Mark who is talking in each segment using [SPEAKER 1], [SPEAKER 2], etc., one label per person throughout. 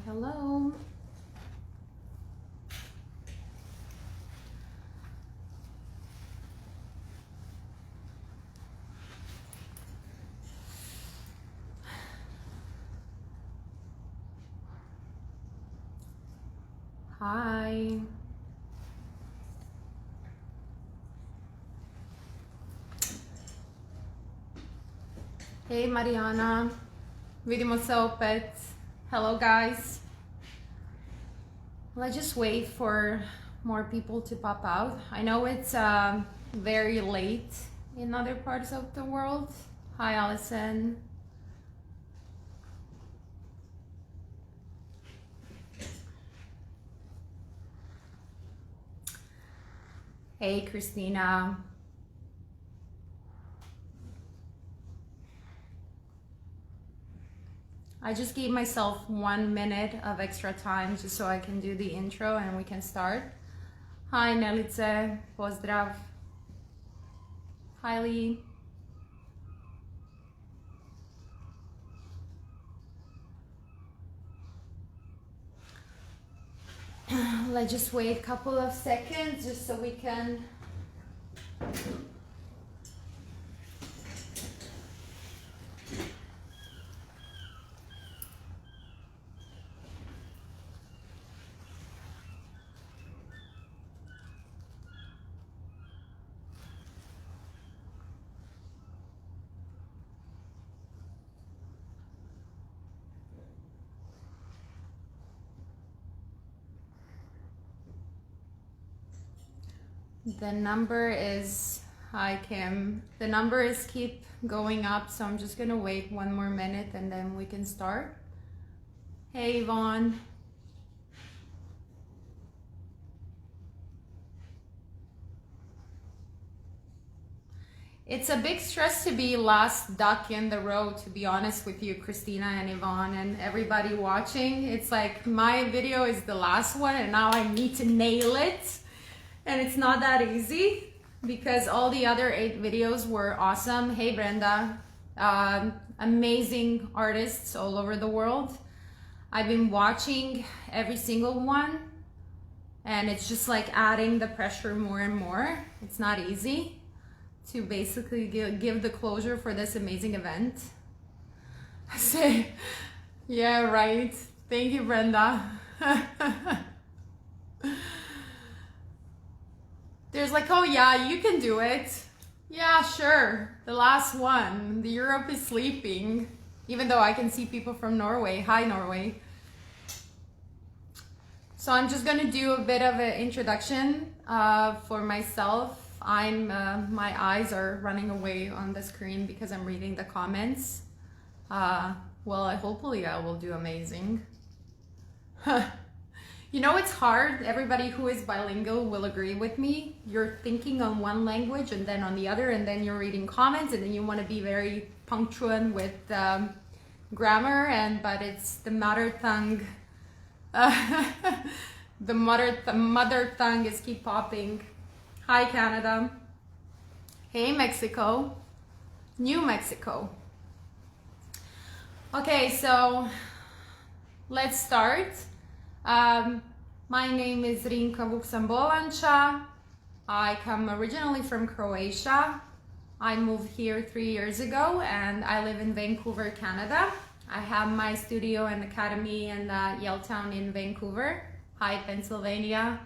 [SPEAKER 1] Hello. Hi. Hey Mariana. Vidimo se opet. Hello guys. Let's just wait for more people to pop out. I know it's very late in other parts of the world. Hi Allison. Hey Christina. I just gave myself 1 minute of extra time just so I can do the intro and we can start. Hi Nelice, pozdrav. Hi Lee. Let's just wait a couple of seconds just so we can The number is, hi Kim, the number is keep going up, so I'm just gonna wait 1 more minute and then we can start. Hey Yvonne. It's a big stress to be last duck in the row, to be honest with you, Christina and Yvonne and everybody watching. It's like my video is the last one and now I need to nail it. And it's not that easy because all the other 8 videos were awesome. Hey Brenda, amazing artists all over the world. I've been watching every single one and it's just like adding the pressure more and more. It's not easy to basically give the closure for this amazing event. I say, yeah, right. Thank you, Brenda. There's like, oh yeah, you can do it. Yeah, sure. The last one. The Europe is sleeping. Even though I can see people from Norway. Hi, Norway. So I'm just gonna do a bit of an introduction for myself. My eyes are running away on the screen because I'm reading the comments. Hopefully I will do amazing. You know, it's hard. Everybody who is bilingual will agree with me. You're thinking on one language and then on the other, and then you're reading comments, and then you want to be very punctual with grammar, but it's the mother tongue. The mother tongue is keep popping. Hi, Canada. Hey, Mexico. New Mexico. Okay, so let's start. My name is Zrinka-European. I come originally from Croatia. I moved here 3 years ago and I live in Vancouver, Canada. I have my studio and academy in Yaletown in Vancouver. Hi, Pennsylvania.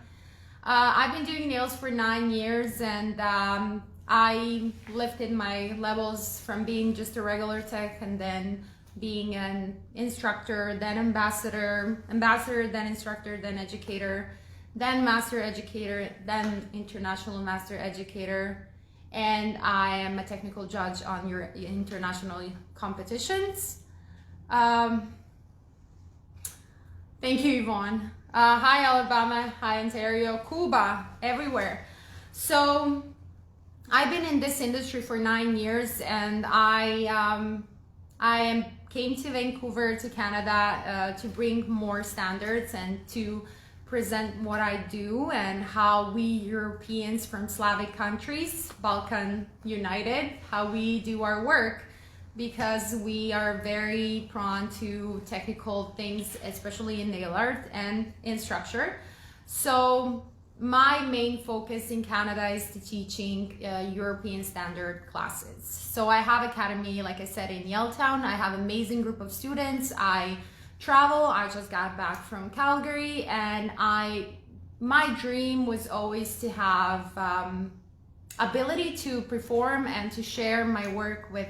[SPEAKER 1] I've been doing nails for 9 years and I lifted my levels from being just a regular tech and then being an instructor, then ambassador, then instructor, then educator, then master educator, then international master educator, and I am a technical judge on your international competitions. Thank you, Yvonne. Hi, Alabama. Hi, Ontario, Cuba, everywhere. So I've been in this industry for 9 years, and I came to Vancouver, to Canada, to bring more standards and to present what I do and how we Europeans from Slavic countries, Balkan United, how we do our work. because we are very prone to technical things, especially in nail art and in structure. So my main focus in Canada is to teaching European standard classes. So I have academy, like I said, in Yaletown. I have an amazing group of students. I travel. I just got back from Calgary, and my dream was always to have ability to perform and to share my work with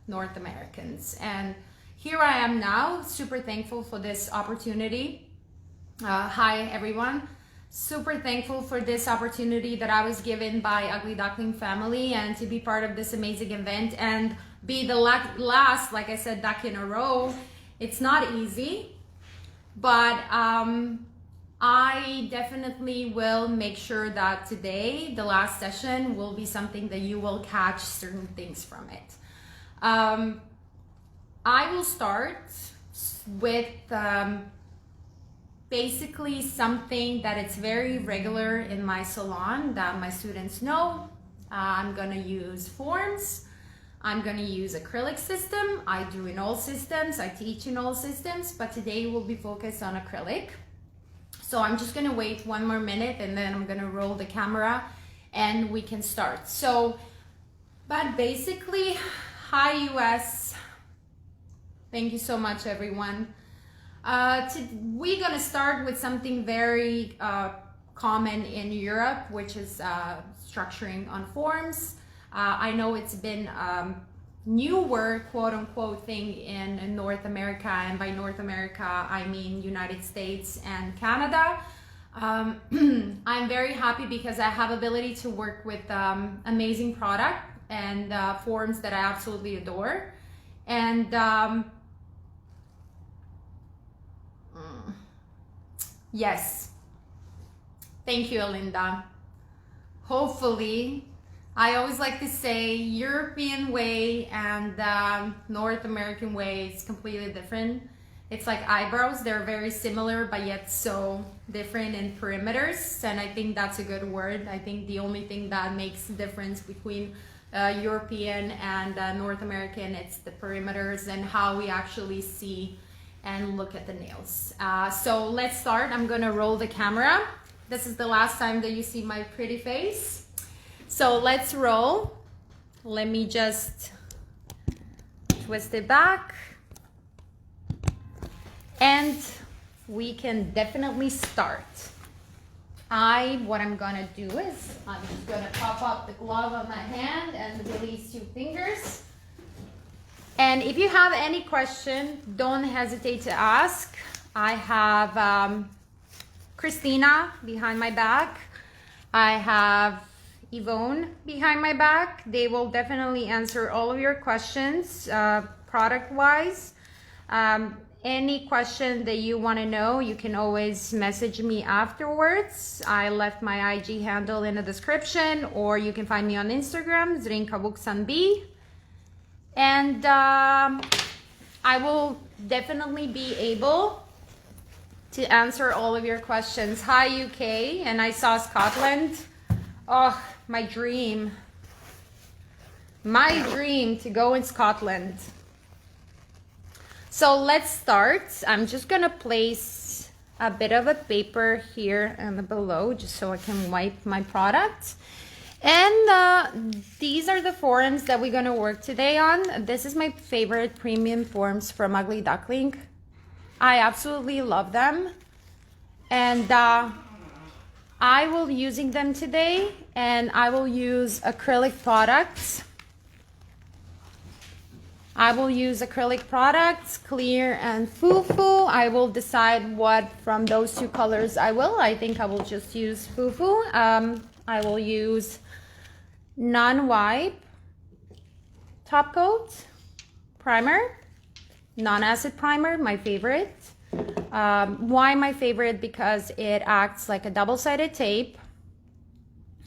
[SPEAKER 1] North Americans. And here I am now, super thankful for this opportunity. Hi everyone. Super thankful for this opportunity that I was given by Ugly Duckling family, and to be part of this amazing event and be the last, like I said, duck in a row. It's not easy, but I definitely will make sure that today, the last session, will be something that you will catch certain things from it. I will start with basically something that it's very regular in my salon that my students know. I'm gonna use forms. I'm gonna use acrylic system. I do in all systems. I teach in all systems, but today we'll be focused on acrylic. So I'm just gonna wait one more minute, and then I'm gonna roll the camera and we can start. So, but basically, hi US. Thank you so much, everyone. We're gonna start with something very common in Europe, which is structuring on forms. I know it's been newer, quote unquote, thing in North America, and by North America I mean United States and Canada. I'm very happy because I have ability to work with amazing product and forms that I absolutely adore. And yes, thank you, Alinda. Hopefully, I always like to say European way and North American way is completely different. It's like eyebrows, they're very similar but yet so different in perimeters, and I think that's a good word. I think the only thing that makes the difference between European and North American, it's the perimeters and how we actually see and look at the nails. So let's start. I'm gonna roll the camera. This is the last time that you see my pretty face. So let's roll. Let me just twist it back. And we can definitely start. What I'm gonna do is, I'm just gonna pop up the glove on my hand and release 2 fingers. And if you have any question, don't hesitate to ask. I have Christina behind my back. I have Yvonne behind my back. They will definitely answer all of your questions product-wise. Any question that you want to know, you can always message me afterwards. I left my IG handle in the description, or you can find me on Instagram, Zrinka-European. And I will definitely be able to answer all of your questions. Hi UK, and I saw Scotland. Oh, my dream to go in Scotland. So let's start. I'm just gonna place a bit of a paper here and below just so I can wipe my product. And these are the forms that we're gonna work today on. This is my favorite premium forms from Ugly Duckling. I absolutely love them. And I will using them today, and I will use acrylic products. I will use acrylic products, clear and fufu. I will decide what from those 2 colors I will. I think I will just use fufu. I will use non-wipe top coat primer, non-acid primer, my favorite. Why my favorite? Because it acts like a double-sided tape.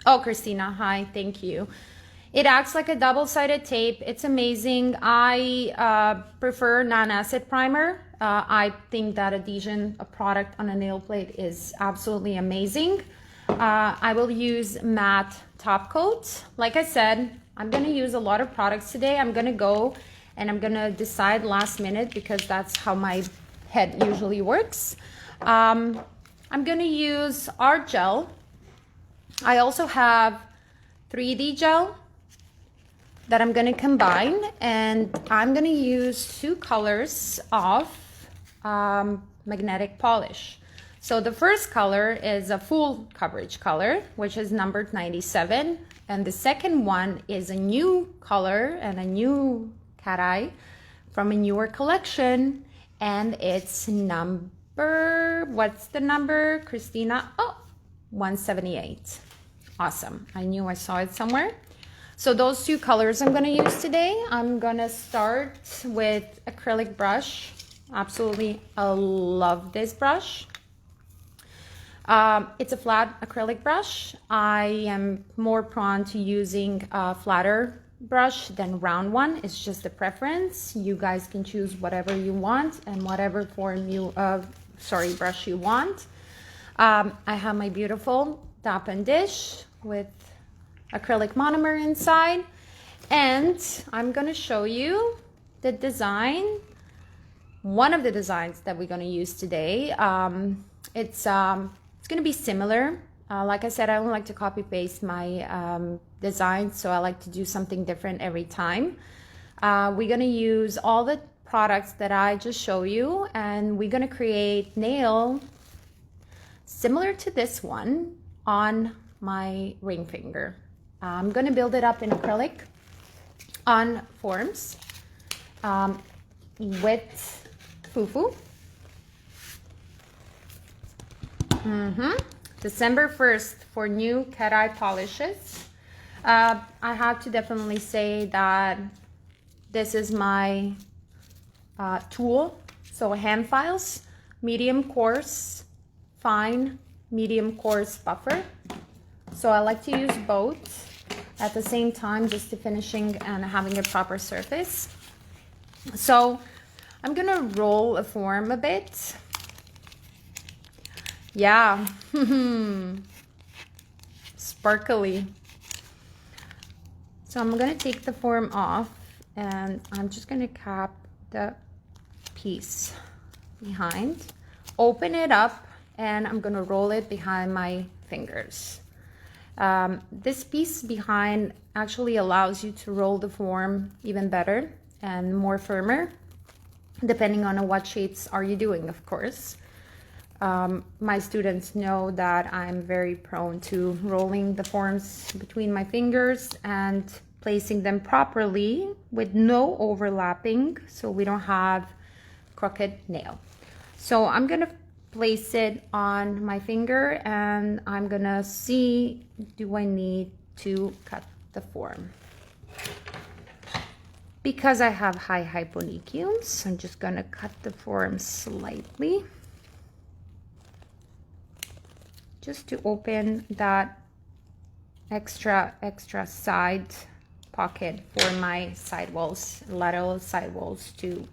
[SPEAKER 1] Oh, Christina, hi, thank you. It acts like a double-sided tape. It's amazing. I prefer non-acid primer. I think that adhesion, a product on a nail plate, is absolutely amazing. I will use matte top coat. Like I said, I'm gonna use a lot of products today. I'm gonna go and I'm gonna decide last minute because that's how my head usually works. I'm gonna use art gel. I also have 3D gel that I'm gonna combine, and I'm gonna use 2 colors of magnetic polish. So the first color is a full coverage color, which is numbered 97, and the second one is a new color and a new cat eye from a newer collection, and it's number, what's the number, Christina? Oh, 178. Awesome. I knew I saw it somewhere. So those 2 colors I'm going to use today. I'm going to start with acrylic brush. Absolutely, I love this brush. It's a flat acrylic brush. I am more prone to using a flatter brush than round one. It's just a preference. You guys can choose whatever you want and whatever form you brush you want. I have my beautiful Tap and Dish with acrylic monomer inside, and I'm gonna show you the design, one of the designs that we're gonna use today. It's gonna be similar. Like I said, I don't like to copy paste my designs, so I like to do something different every time. We're gonna use all the products that I just show you, and we're gonna create nail similar to this one on my ring finger. I'm gonna build it up in acrylic on forms with fufu. December 1st for new cat eye polishes. I have to definitely say that this is my tool. So hand files, medium coarse, fine, medium coarse buffer. So I like to use both at the same time, just to finishing and having a proper surface. So I'm gonna roll a form a bit. Yeah, sparkly. So I'm gonna take the form off, and I'm just gonna cap the piece behind, open it up, and I'm gonna roll it behind my fingers. This piece behind actually allows you to roll the form even better and more firmer, depending on what shapes are you doing, of course. My students know that I'm very prone to rolling the forms between my fingers and placing them properly with no overlapping, so we don't have crooked nail. So I'm gonna place it on my finger, and I'm gonna see, do I need to cut the form? Because I have high hyponychiums, I'm just gonna cut the form slightly, just to open that extra side pocket for my sidewalls, lateral sidewalls to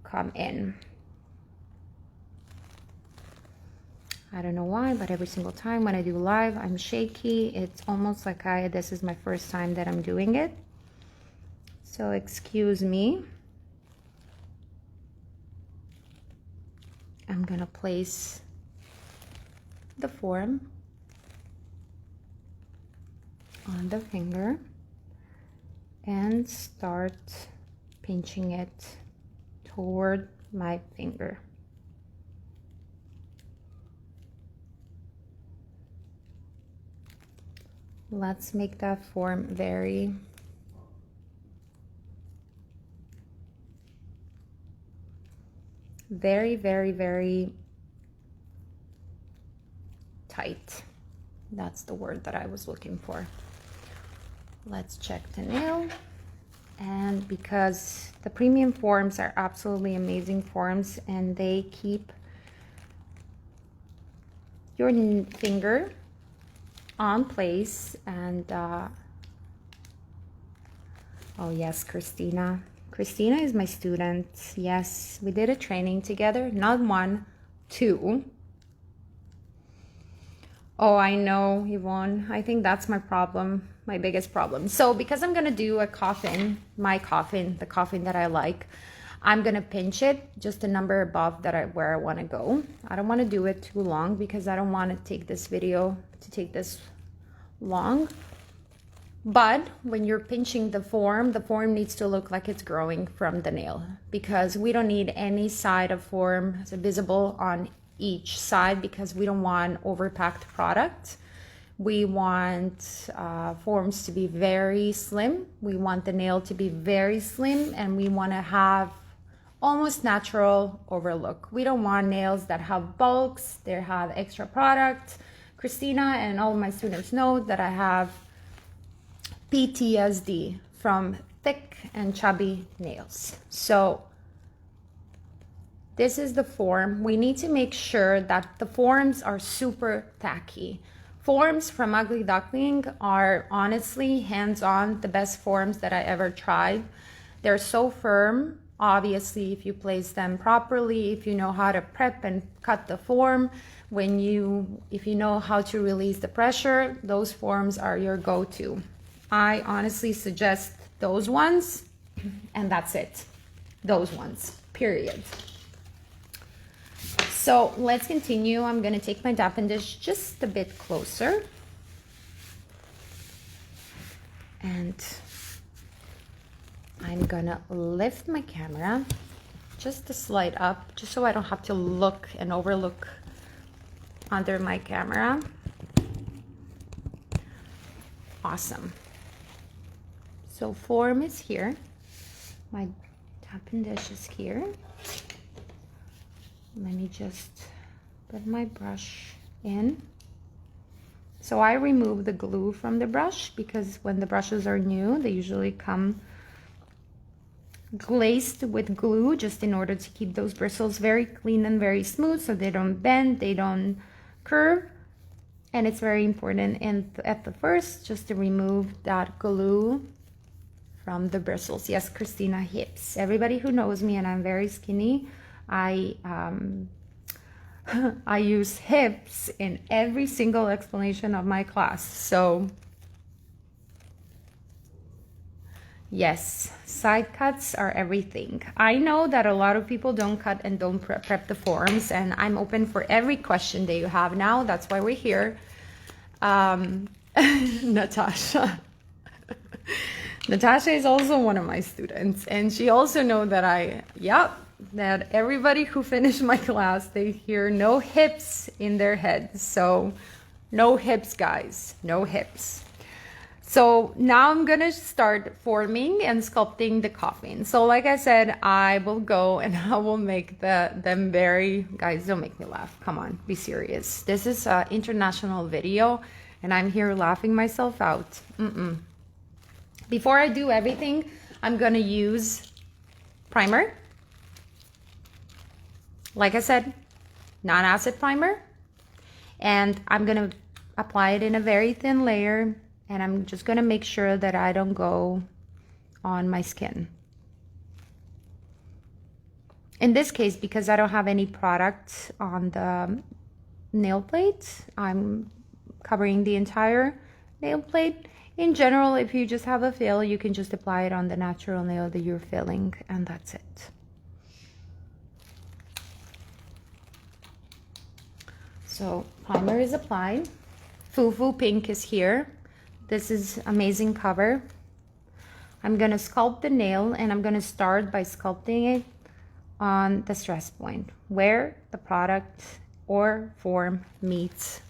[SPEAKER 1] come in. I don't know why, but every single time when I do live, I'm shaky. It's almost like this is my first time that I'm doing it. So excuse me. I'm gonna place the form on the finger and start pinching it toward my finger. Let's make that form very tight. That's the word that I was looking for. Let's check the nail. And because the premium forms are absolutely amazing forms, and they keep your finger on place, and oh yes, Christina is my student. Yes, we did a training together, not 1, 2. Oh, I know, Yvonne. I think that's my problem, my biggest problem. So because I'm gonna do a coffin, my coffin, the coffin that I like, I'm gonna pinch it just a number above where I wanna go. I don't wanna do it too long because I don't wanna take this video to take this long. But when you're pinching the form needs to look like it's growing from the nail, because we don't need any side of form visible on each side, because we don't want overpacked product. We want forms to be very slim. We want the nail to be very slim, and we want to have almost natural overlook. We don't want nails that have bulks, they have extra product. Christina and all of my students know that I have PTSD from thick and chubby nails. So this is the form. We need to make sure that the forms are super tacky. Forms from Ugly Duckling are honestly hands-on the best forms that I ever tried. They're so firm. Obviously, if you place them properly, if you know how to prep and cut the form, if you know how to release the pressure, those forms are your go-to. I honestly suggest those ones, and that's it. Those ones, period. So let's continue. I'm gonna take my dappen dish just a bit closer. And I'm gonna lift my camera just a slight up, just so I don't have to look and overlook under my camera. Awesome. So form is here. My dappen dish is here. Let me just put my brush in. So I remove the glue from the brush, because when the brushes are new, they usually come glazed with glue, just in order to keep those bristles very clean and very smooth, so they don't bend, they don't curve. And it's very important at the first just to remove that glue from the bristles. Yes, Christina, hips. Everybody who knows me, and I'm very skinny, I use hips in every single explanation of my class. So yes, side cuts are everything. I know that a lot of people don't cut and don't prep the forms, and I'm open for every question that you have now. That's why we're here. Natasha. Natasha is also one of my students, and she also know that that everybody who finished my class, they hear no hips in their heads. So no hips, guys, no hips. So now I'm gonna start forming and sculpting the coffin. So like I said, I will go and I will make them very, guys, don't make me laugh. Come on, be serious. This is an international video and I'm here laughing myself out. Before I do everything, I'm gonna use primer. Like I said, non-acid primer. And I'm gonna apply it in a very thin layer, and I'm just gonna make sure that I don't go on my skin. In this case, because I don't have any product on the nail plate, I'm covering the entire nail plate. In general, if you just have a fill, you can just apply it on the natural nail that you're filling, and that's it. So primer is applied. Fufu Pink is here. This is amazing cover. I'm gonna sculpt the nail, and I'm gonna start by sculpting it on the stress point, where the product or form meets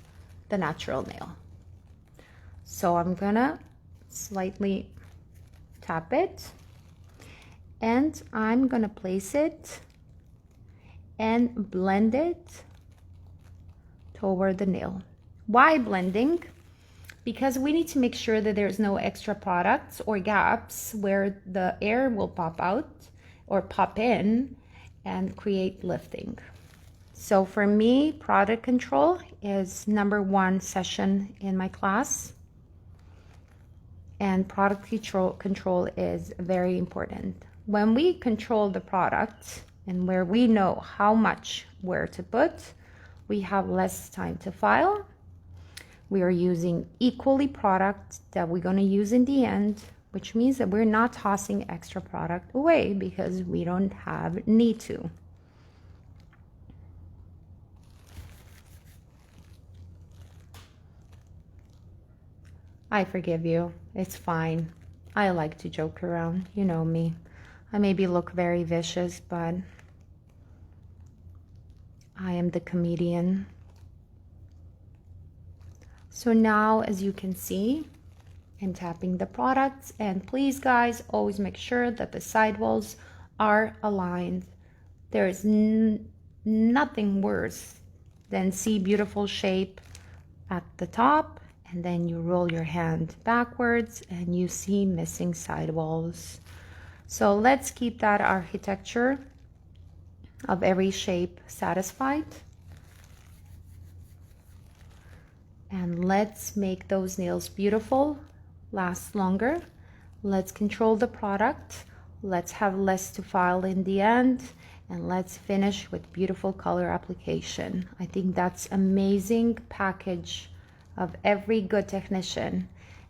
[SPEAKER 1] the natural nail. So I'm gonna slightly tap it, and I'm gonna place it and blend it toward the nail. Why blending? Because we need to make sure that there's no extra products or gaps where the air will pop out or pop in and create lifting. So for me, product control is #1 session in my class. And product control is very important. When we control the product and where we know how much where to put, we have less time to file, we are using equally product that we're going to use in the end, which means that we're not tossing extra product away because we don't have need to. I forgive you. It's fine. I like to joke around. You know me. I maybe look very vicious, but I am the comedian. So now, as you can see, I'm tapping the products, and please guys, always make sure that the sidewalls are aligned. There is nothing worse than see beautiful shape at the top, and then you roll your hand backwards and you see missing sidewalls. So let's keep that architecture of every shape satisfied. And let's make those nails beautiful, last longer. Let's control the product. Let's have less to file in the end. And let's finish with beautiful color application. I think that's amazing package of every good technician.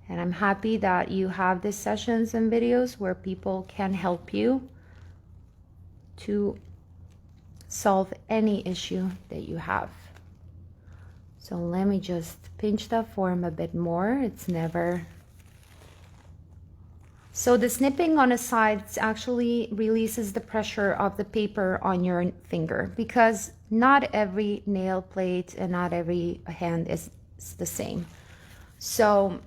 [SPEAKER 1] And I'm happy that you have these sessions and videos where people can help you to solve any issue that you have. So let me just pinch that form a bit more. It's never... So the snipping on the sides actually releases the pressure of the paper on your finger, because not every nail plate and not every hand is the same. So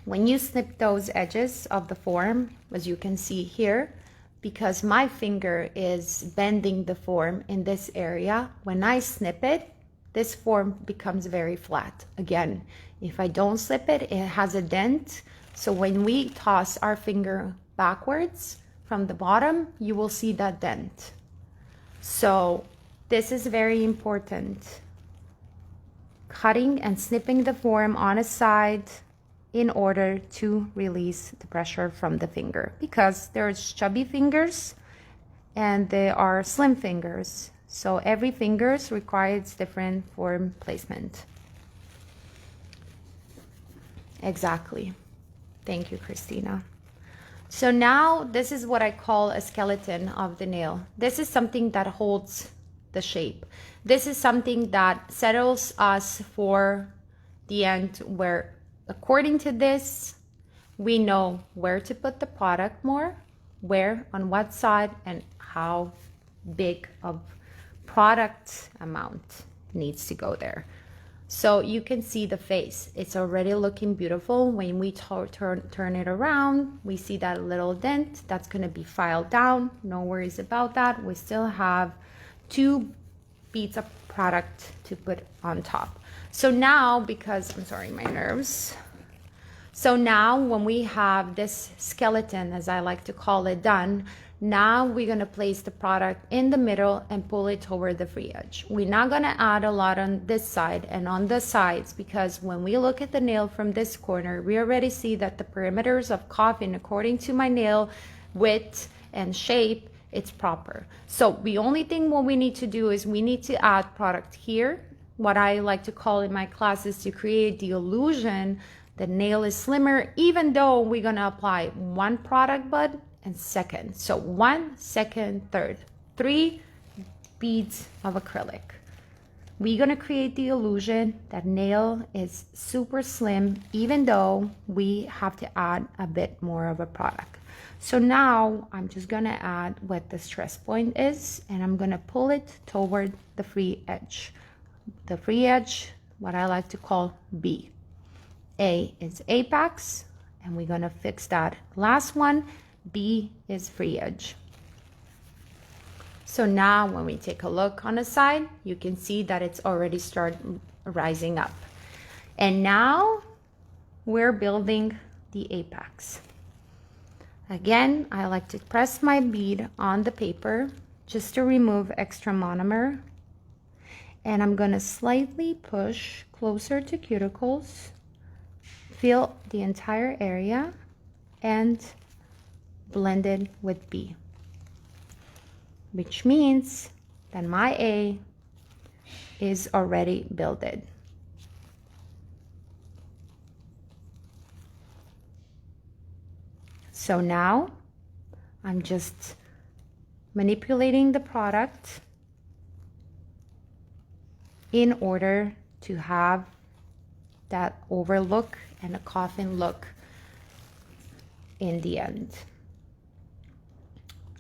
[SPEAKER 1] when you snip those edges of the form, as you can see here, because my finger is bending the form in this area, when I snip it, this form becomes very flat. Again, if I don't slip it, it has a dent. So when we toss our finger backwards from the bottom, you will see that dent. So this is very important. Cutting and snipping the form on a side in order to release the pressure from the finger, because there's chubby fingers and there are slim fingers. So every finger requires different form placement. Exactly. Thank you, Christina. So now this is what I call a skeleton of the nail. This is something that holds the shape. This is something that settles us for the end, where according to this, we know where to put the product more, where, on what side, and how big of product amount needs to go there. So you can see the face. It's already looking beautiful. When we turn it around, we see that little dent. That's going to be filed down. No worries about that. We still have 2 beads of product to put on top. So now, because I'm sorry, my nerves. So now when we have this skeleton, as I like to call it, done, now we're going to place the product in the middle and pull it toward the free edge. We're not going to add a lot on this side and on the sides, because when we look at the nail from this corner, we already see that the perimeters of coffin, according to my nail width and shape, it's proper. So the only thing what we need to do is we need to add product here. What I like to call in my classes, to create the illusion the nail is slimmer, even though we're going to apply 1 product bud and second. So 1, second, third, 3 beads of acrylic. We're going to create the illusion that nail is super slim, even though we have to add a bit more of a product. So now I'm just going to add what the stress point is, and I'm going to pull it toward the free edge. The free edge, what I like to call B. A is apex, and we're going to fix that last one. B is free edge. So now when we take a look on the side, you can see that it's already started rising up. And now we're building the apex. Again, I like to press my bead on the paper just to remove extra monomer. And I'm going to slightly push closer to cuticles, fill the entire area, and blend it with B, which means that my A is already builded. So now I'm just manipulating the product in order to have that overlook and a coffin look in the end.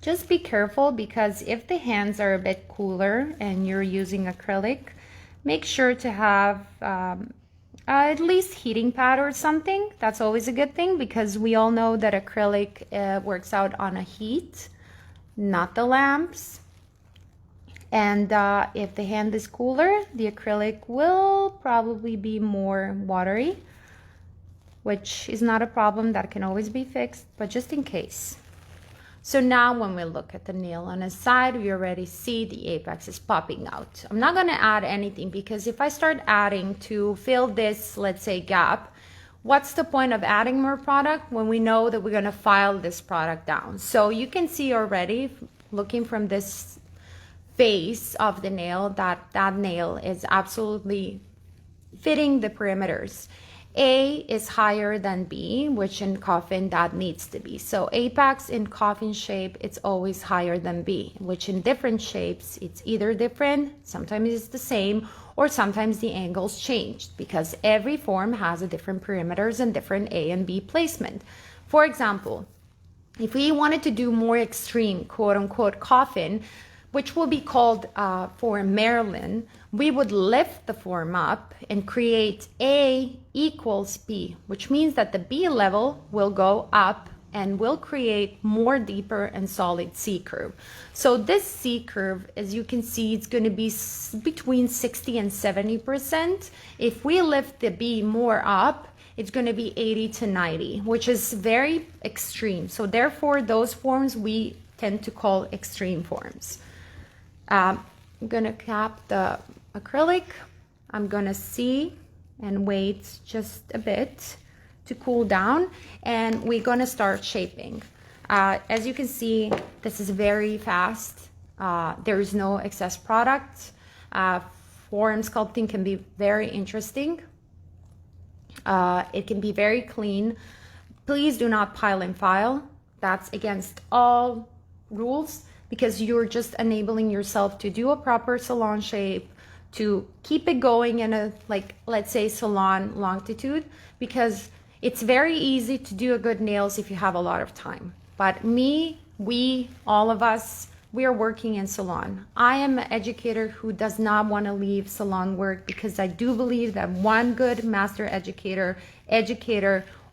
[SPEAKER 1] Just be careful, because if the hands are a bit cooler and you're using acrylic, make sure to have at least heating pad or something. That's always a good thing, because we all know that acrylic works out on a heat, not the lamps. And if the hand is cooler, the acrylic will probably be more watery, which is not a problem. That can always be fixed, but just in case. So now when we look at the nail on the side, we already see the apex is popping out. I'm not going to add anything, because if I start adding to fill this, let's say, gap, what's the point of adding more product when we know that we're going to file this product down? So you can see already, looking from this face of the nail, that nail is absolutely fitting the perimeters. A is higher than B, which in coffin that needs to be. So apex in coffin shape, it's always higher than B, which in different shapes, it's either different, sometimes it's the same, or sometimes the angles changed, because every form has a different perimeters and different A and B placement. For example, if we wanted to do more extreme, quote unquote, coffin, which will be called for Maryland, we would lift the form up and create A equals B, which means that the B level will go up and will create more deeper and solid C curve. So this C curve, as you can see, it's going to be between 60 and 70%. If we lift the B more up, it's going to be 80 to 90, which is very extreme. So therefore, those forms we tend to call extreme forms. I'm going to cap the acrylic. I'm going to see and wait just a bit to cool down, and we're going to start shaping. As you can see, this is very fast. There is no excess product. Form sculpting can be very interesting. It can be very clean. Please do not pile and file. That's against all rules, because you're just enabling yourself to do a proper salon shape, to keep it going in a, like, let's say, salon longitude, because it's very easy to do a good nails if you have a lot of time. But we, all of us, we are working in salon. I am an educator who does not want to leave salon work, because I do believe that one good master educator,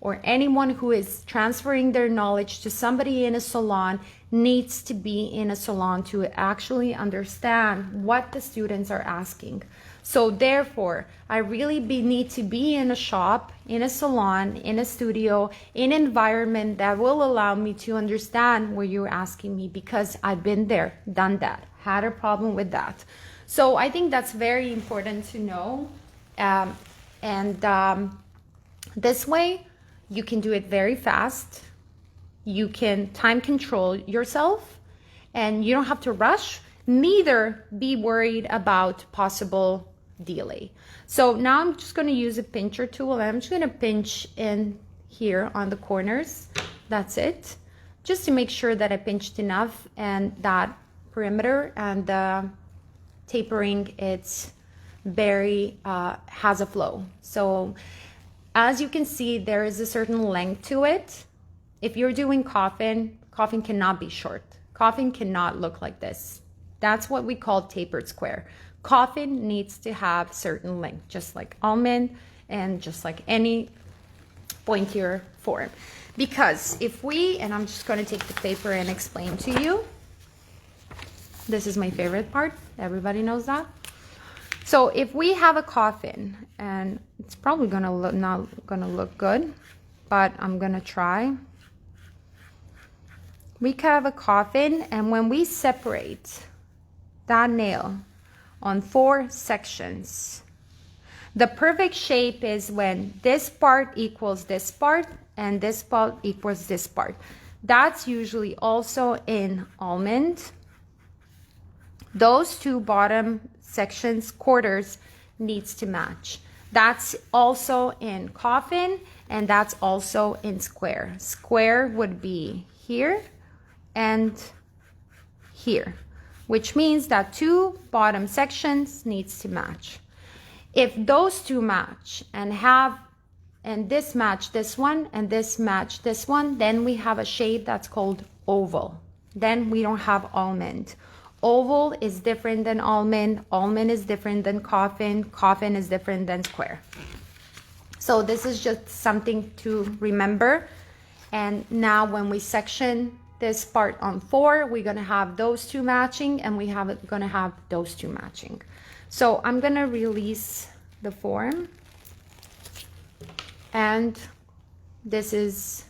[SPEAKER 1] or anyone who is transferring their knowledge to somebody in a salon needs to be in a salon to actually understand what the students are asking. So therefore, I really need to be in a shop, in a salon, in a studio, in an environment that will allow me to understand what you're asking me, because I've been there, done that, had a problem with that. So I think that's very important to know. This way, you can do it very fast. You can time control yourself, and you don't have to rush, neither be worried about possible delay. So now I'm just going to use a pincher tool, and I'm just going to pinch in here on the corners. That's it. Just to make sure that I pinched enough, and that perimeter and the tapering, it's very has a flow. So as you can see, there is a certain length to it. If you're doing coffin cannot be short. Coffin cannot look like this. That's what we call tapered square. Coffin needs to have certain length, just like almond and just like any pointier form. Because if we, and I'm just going to take the paper and explain to you. This is my favorite part. Everybody knows that. So if we have a coffin, and it's probably gonna look, not gonna look good, but I'm gonna try. We have a coffin, and when we separate that nail on 4 sections, the perfect shape is when this part equals this part and this part equals this part. That's usually also in almond. Those 2 bottom sections, quarters, needs to match. That's also in coffin, and that's also in square. Square would be here and here, which means that two bottom sections needs to match. If those two match and this match this one and this match this one, then we have a shape that's called oval. Then we don't have almond. Oval is different than almond. Almond is different than coffin. Coffin is different than square. So this is just something to remember. And now when we section this part on 4, we're gonna have those two matching, and we're gonna have those two matching. So I'm gonna release the form, and this is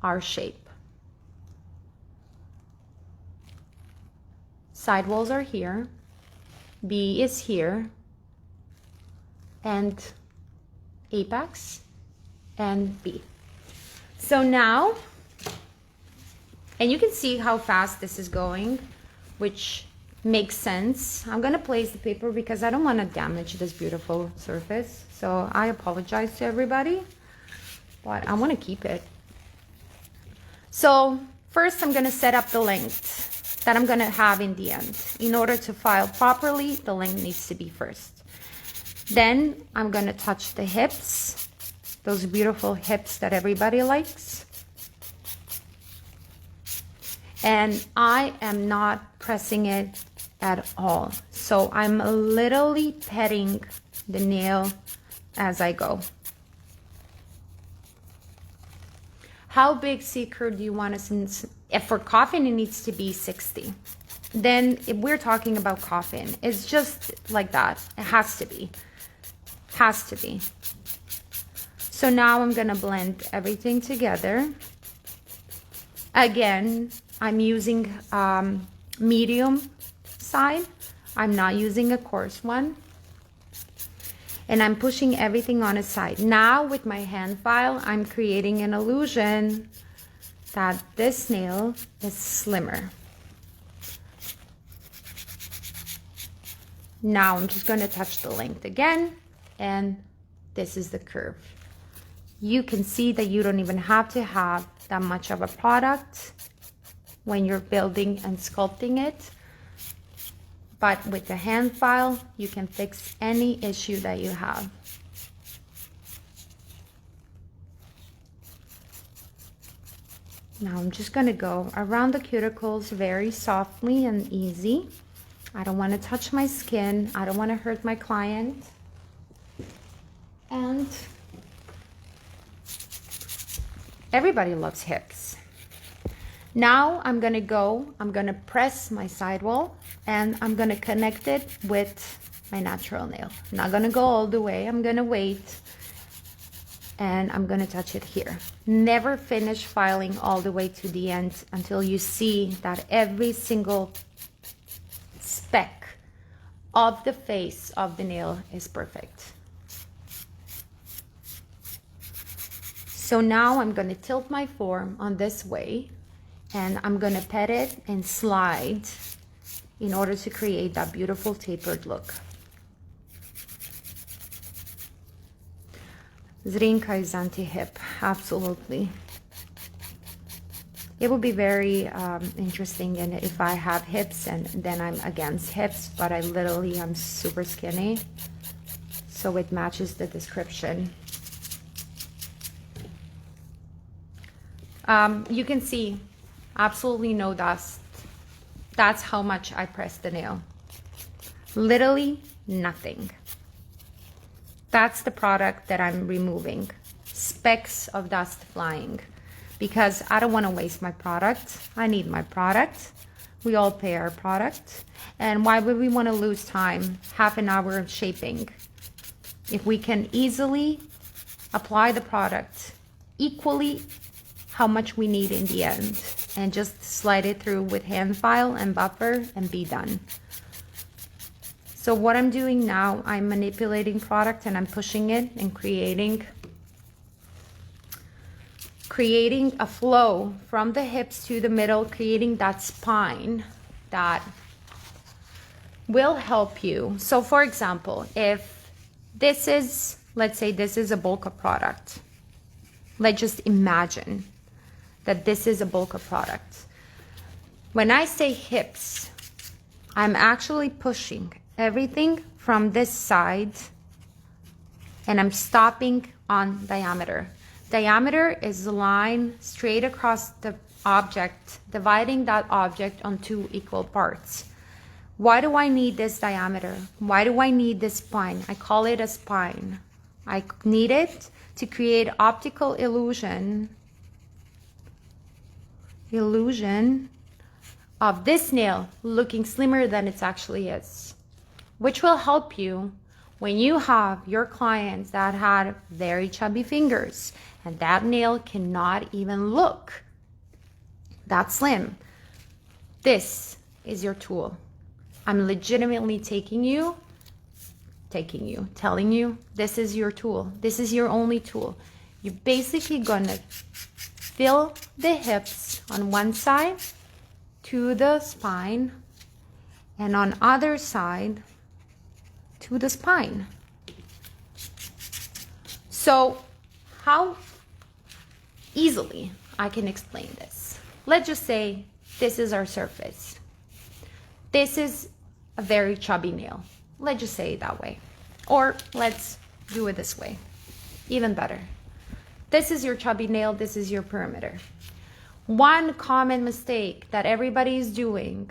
[SPEAKER 1] our shape. Side walls are here, B is here, and apex and B. So now, and you can see how fast this is going, which makes sense. I'm gonna place the paper because I don't want to damage this beautiful surface. So I apologize to everybody, but I want to keep it. So first I'm gonna set up the length that I'm gonna have in the end. In order to file properly, the length needs to be first. Then I'm gonna touch the hips, those beautiful hips that everybody likes. And I am not pressing it at all. So I'm literally petting the nail as I go. How big seeker do you want to? If for coffin, it needs to be 60. Then if we're talking about coffin, it's just like that. It has to be. Has to be. So now I'm gonna blend everything together. Again, I'm using medium side. I'm not using a coarse one. And I'm pushing everything on its side. Now with my hand file, I'm creating an illusion that this nail is slimmer. Now I'm just gonna touch the length again, and this is the curve. You can see that you don't even have to have that much of a product when you're building and sculpting it. But with the hand file, you can fix any issue that you have. Now I'm just gonna go around the cuticles very softly and easy. I don't wanna touch my skin. I don't wanna hurt my client. And everybody loves hips. Now I'm gonna press my sidewall, and I'm gonna connect it with my natural nail. I'm not gonna go all the way. I'm gonna wait, and I'm gonna touch it here. Never finish filing all the way to the end until you see that every single speck of the face of the nail is perfect. So now I'm gonna tilt my form on this way, and I'm gonna pet it and slide in order to create that beautiful tapered look. Zrinka is anti-hip, absolutely. It would be very interesting and if I have hips, and then I'm against hips, but I literally am super skinny, so it matches the description. You can see absolutely no dust. That's how much I pressed the nail. Literally nothing. That's the product that I'm removing. Specks of dust flying, because I don't want to waste my product. I need my product. We all pay our product. And why would we want to lose time, half an hour of shaping, if we can easily apply the product equally how much we need in the end, and just slide it through with hand file and buffer and be done. So what I'm doing now, I'm manipulating product and I'm pushing it and creating a flow from the hips to the middle, creating that spine that will help you. So for example, if this is let's say this is a bulk of product. Let's just imagine that this is a bulk of product. When I say hips, I'm actually pushing everything from this side and I'm stopping on diameter. Diameter is the line straight across the object, dividing that object on two equal parts. Why do I need this diameter? Why do I need this spine? I call it a spine. I need it to create optical illusion of this nail looking slimmer than it actually is, which will help you when you have your clients that had very chubby fingers and that nail cannot even look that slim. This is your tool. I'm legitimately telling you, this is your tool. This is your only tool. You're basically gonna fill the hips on one side to the spine and on other side to the spine. So how easily I can explain this. Let's just say this is our surface. This is a very chubby nail. Let's just say it that way. Or let's do it this way. Even better. This is your chubby nail. This is your perimeter. One common mistake that everybody is doing,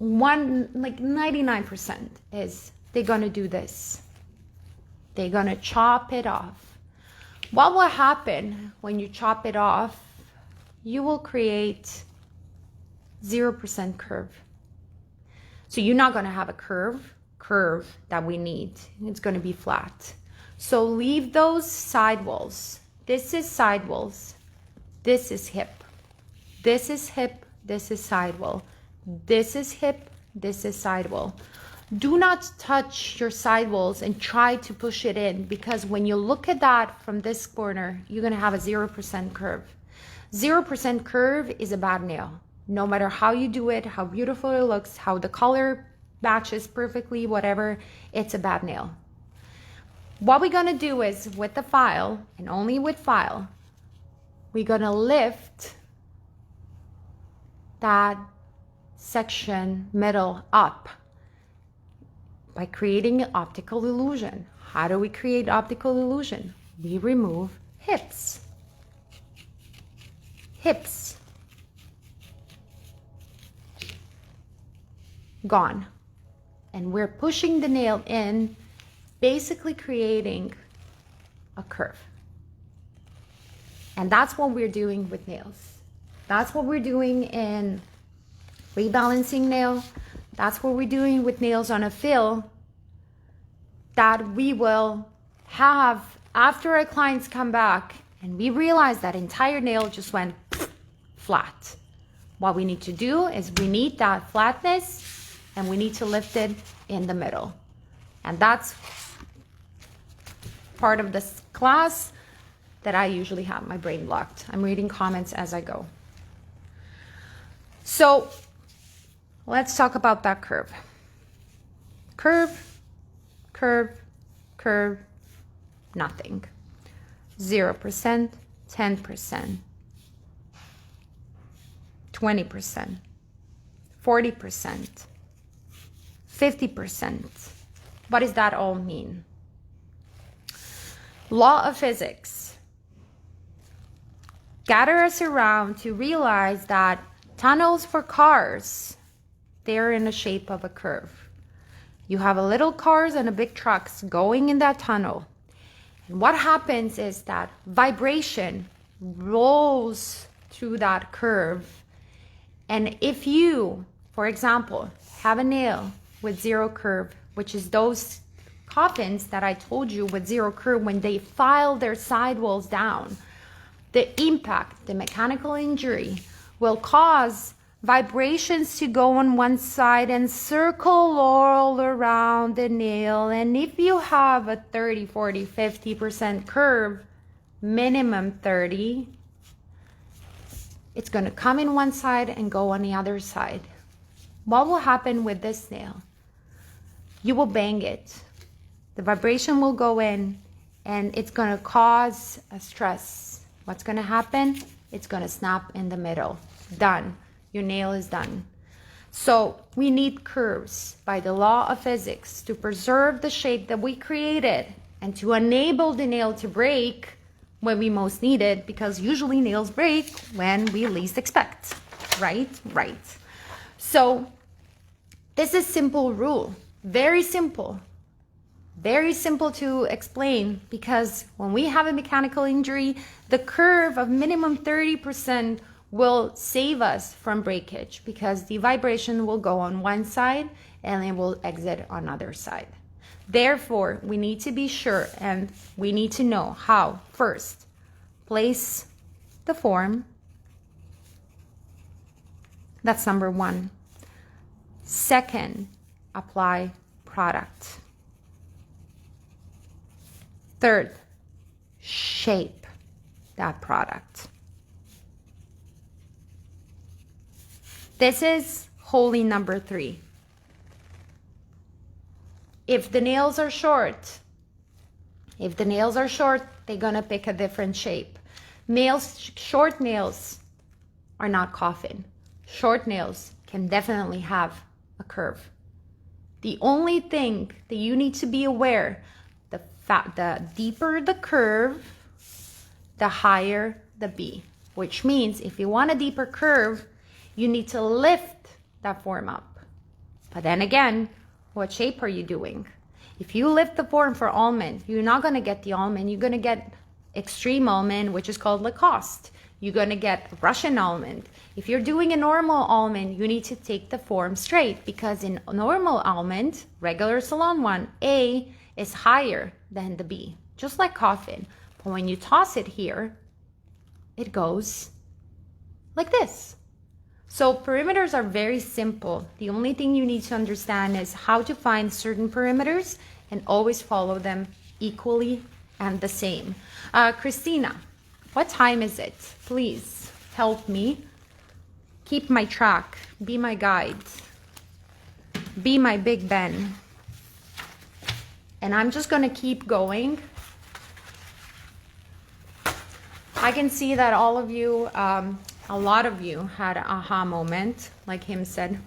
[SPEAKER 1] like 99%, is they're gonna do this. They're gonna chop it off. What will happen when you chop it off? You will create 0% curve. So you're not gonna have a curve that we need. It's gonna be flat. So leave those sidewalls. This is sidewalls. This is hip. This is hip. This is sidewall. This is hip. This is sidewall. Do not touch your sidewalls and try to push it in, because when you look at that from this corner, you're gonna have a 0% curve. 0% curve is a bad nail. No matter how you do it, how beautiful it looks, how the color matches perfectly, whatever, it's a bad nail. What we're gonna do is, with the file, and only with file, we're gonna lift that section middle up by creating an optical illusion. How do we create optical illusion? We remove hips. Hips. Gone. And we're pushing the nail in, basically creating a curve. And that's what we're doing with nails. That's what we're doing in rebalancing nail. That's what we're doing with nails on a fill, that we will have after our clients come back and we realize that entire nail just went flat. What we need to do is we need that flatness and we need to lift it in the middle. And that's part of this class that I usually have my brain blocked. I'm reading comments as I go. So let's talk about that curve. Curve, curve, curve, nothing. 0%, 10%, 20%, 40%, 50%. What does that all mean? Law of physics. Gather us around to realize that tunnels for cars, they're in the shape of a curve. You have a little cars and a big trucks going in that tunnel. And what happens is that vibration rolls through that curve. And if you, for example, have a nail with zero curve, which is those coffins that I told you with zero curve, when they file their sidewalls down, the impact, the mechanical injury, will cause vibrations to go on one side and circle all around the nail. And if you have a 30, 40, 50% curve, minimum 30, it's going to come in one side and go on the other side. What will happen with this nail? You will bang it. The vibration will go in and it's gonna cause a stress. What's gonna happen? It's gonna snap in the middle. Done. Your nail is done. So we need curves by the law of physics to preserve the shape that we created and to enable the nail to break when we most need it, because usually nails break when we least expect, right? Right. So this is simple rule, very simple to explain, because when we have a mechanical injury, the curve of minimum 30% will save us from breakage, because the vibration will go on one side and it will exit on another side. Therefore, we need to be sure and we need to know how. First, place the form. That's number one. Second, apply product. Third, shape that product. This is holy number 3. If the nails are short, they're gonna pick a different shape. Short nails are not coffin. Short nails can definitely have a curve. The only thing that you need to be aware, the deeper the curve, the higher the B, which means if you want a deeper curve, you need to lift that form up. But then again, what shape are you doing? If you lift the form for almond, you're not going to get the almond. You're going to get extreme almond, which is called Lacoste. You're going to get Russian almond. If you're doing a normal almond, you need to take the form straight, because in normal almond, regular salon one, A is higher than the B, just like coffin. But when you toss it here, it goes like this. So perimeters are very simple. The only thing you need to understand is how to find certain perimeters and always follow them equally and the same. Christina, what time is it? Please help me. Keep my track. Be my guide. Be my Big Ben. And I'm just gonna keep going. I can see that all of you, a lot of you had an aha moment, like him said.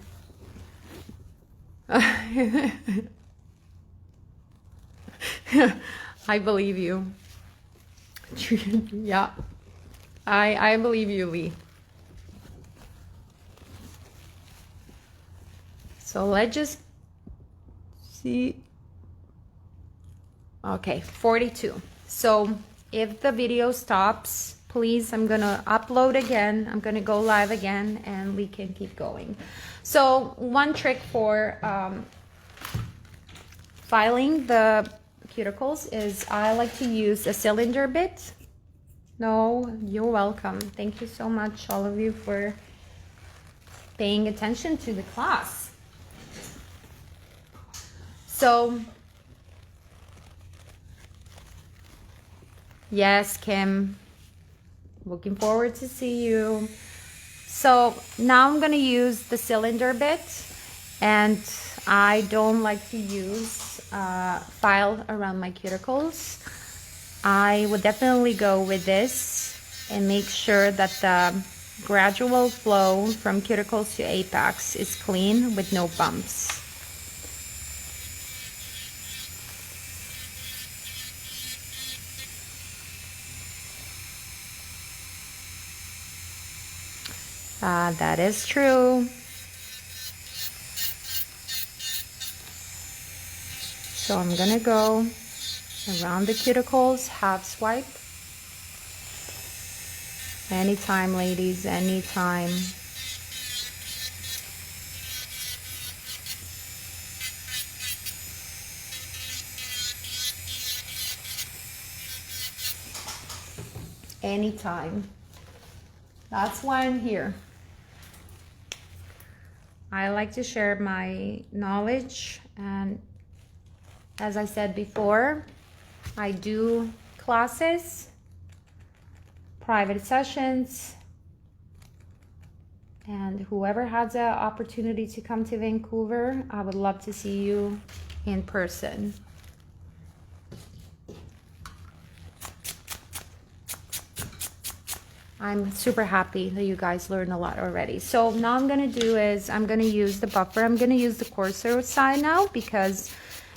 [SPEAKER 1] I believe you. Yeah, I believe you, Lee. So let's just see. Okay, 42. So if the video stops, please, I'm gonna upload again. I'm gonna go live again and we can keep going. So one trick for filing the cuticles is I like to use a cylinder bit. No, you're welcome. Thank you so much, all of you, for paying attention to the class. So, yes, Kim, looking forward to see you. So now I'm gonna use the cylinder bit, and I don't like to use file around my cuticles. I would definitely go with this and make sure that the gradual flow from cuticles to apex is clean with no bumps. That is true. So I'm gonna go around the cuticles, half swipe. Anytime, ladies, anytime. Anytime. That's why I'm here. I like to share my knowledge, and as I said before, I do classes, private sessions, and whoever has the opportunity to come to Vancouver, I would love to see you in person. I'm super happy that you guys learned a lot already. So now I'm going to do is I'm going to use the buffer. I'm going to use the coarser side now because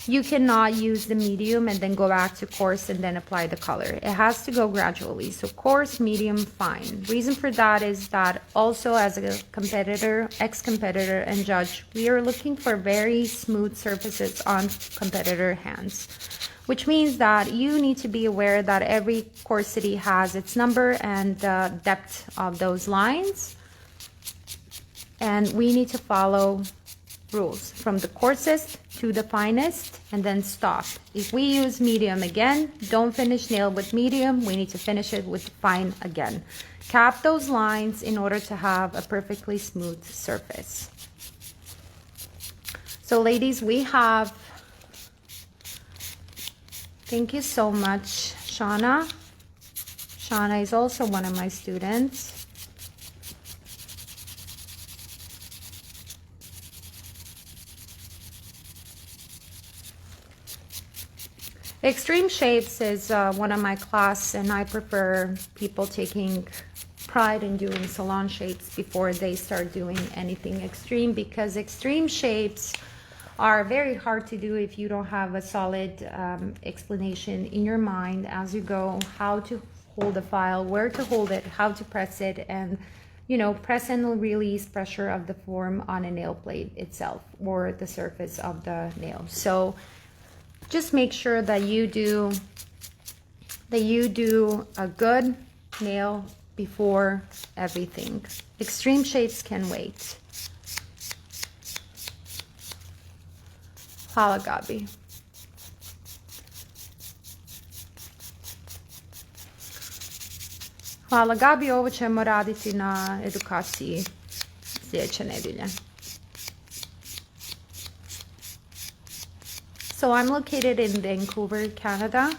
[SPEAKER 1] you cannot use the medium and then go back to coarse and then apply the color. It has to go gradually. So coarse, medium, fine. Reason for that is that also as a competitor, ex-competitor and judge, we are looking for very smooth surfaces on competitor hands, which means that you need to be aware that every coarsity has its number and the depth of those lines. And we need to follow rules from the coarsest to the finest and then stop. If we use medium again, don't finish nail with medium. We need to finish it with fine again. Cap those lines in order to have a perfectly smooth surface. So ladies, we have, thank you so much, Shauna. Shauna is also one of my students. Extreme Shapes is one of my class, and I prefer people taking pride in doing salon shapes before they start doing anything extreme, because extreme shapes are very hard to do if you don't have a solid explanation in your mind as you go, how to hold the file, where to hold it, how to press it, and you know, press and release pressure of the form on a nail plate itself or the surface of the nail. So just make sure that you do a good nail before everything. Extreme shapes can wait. Hvala, Gabi. Hvala, Gabi. Ovo ćemo raditi na edukaciji sljedeće nedjelje. So I'm located in Vancouver, Canada.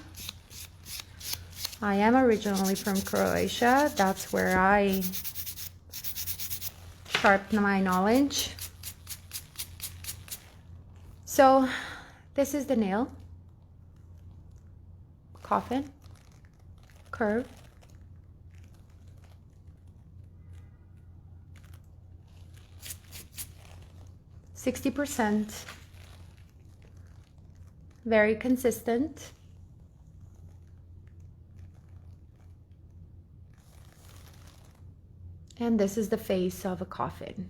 [SPEAKER 1] I am originally from Croatia. That's where I sharpen my knowledge. So this is the nail. Coffin. Curve. %. Very consistent. And this is the face of a coffin.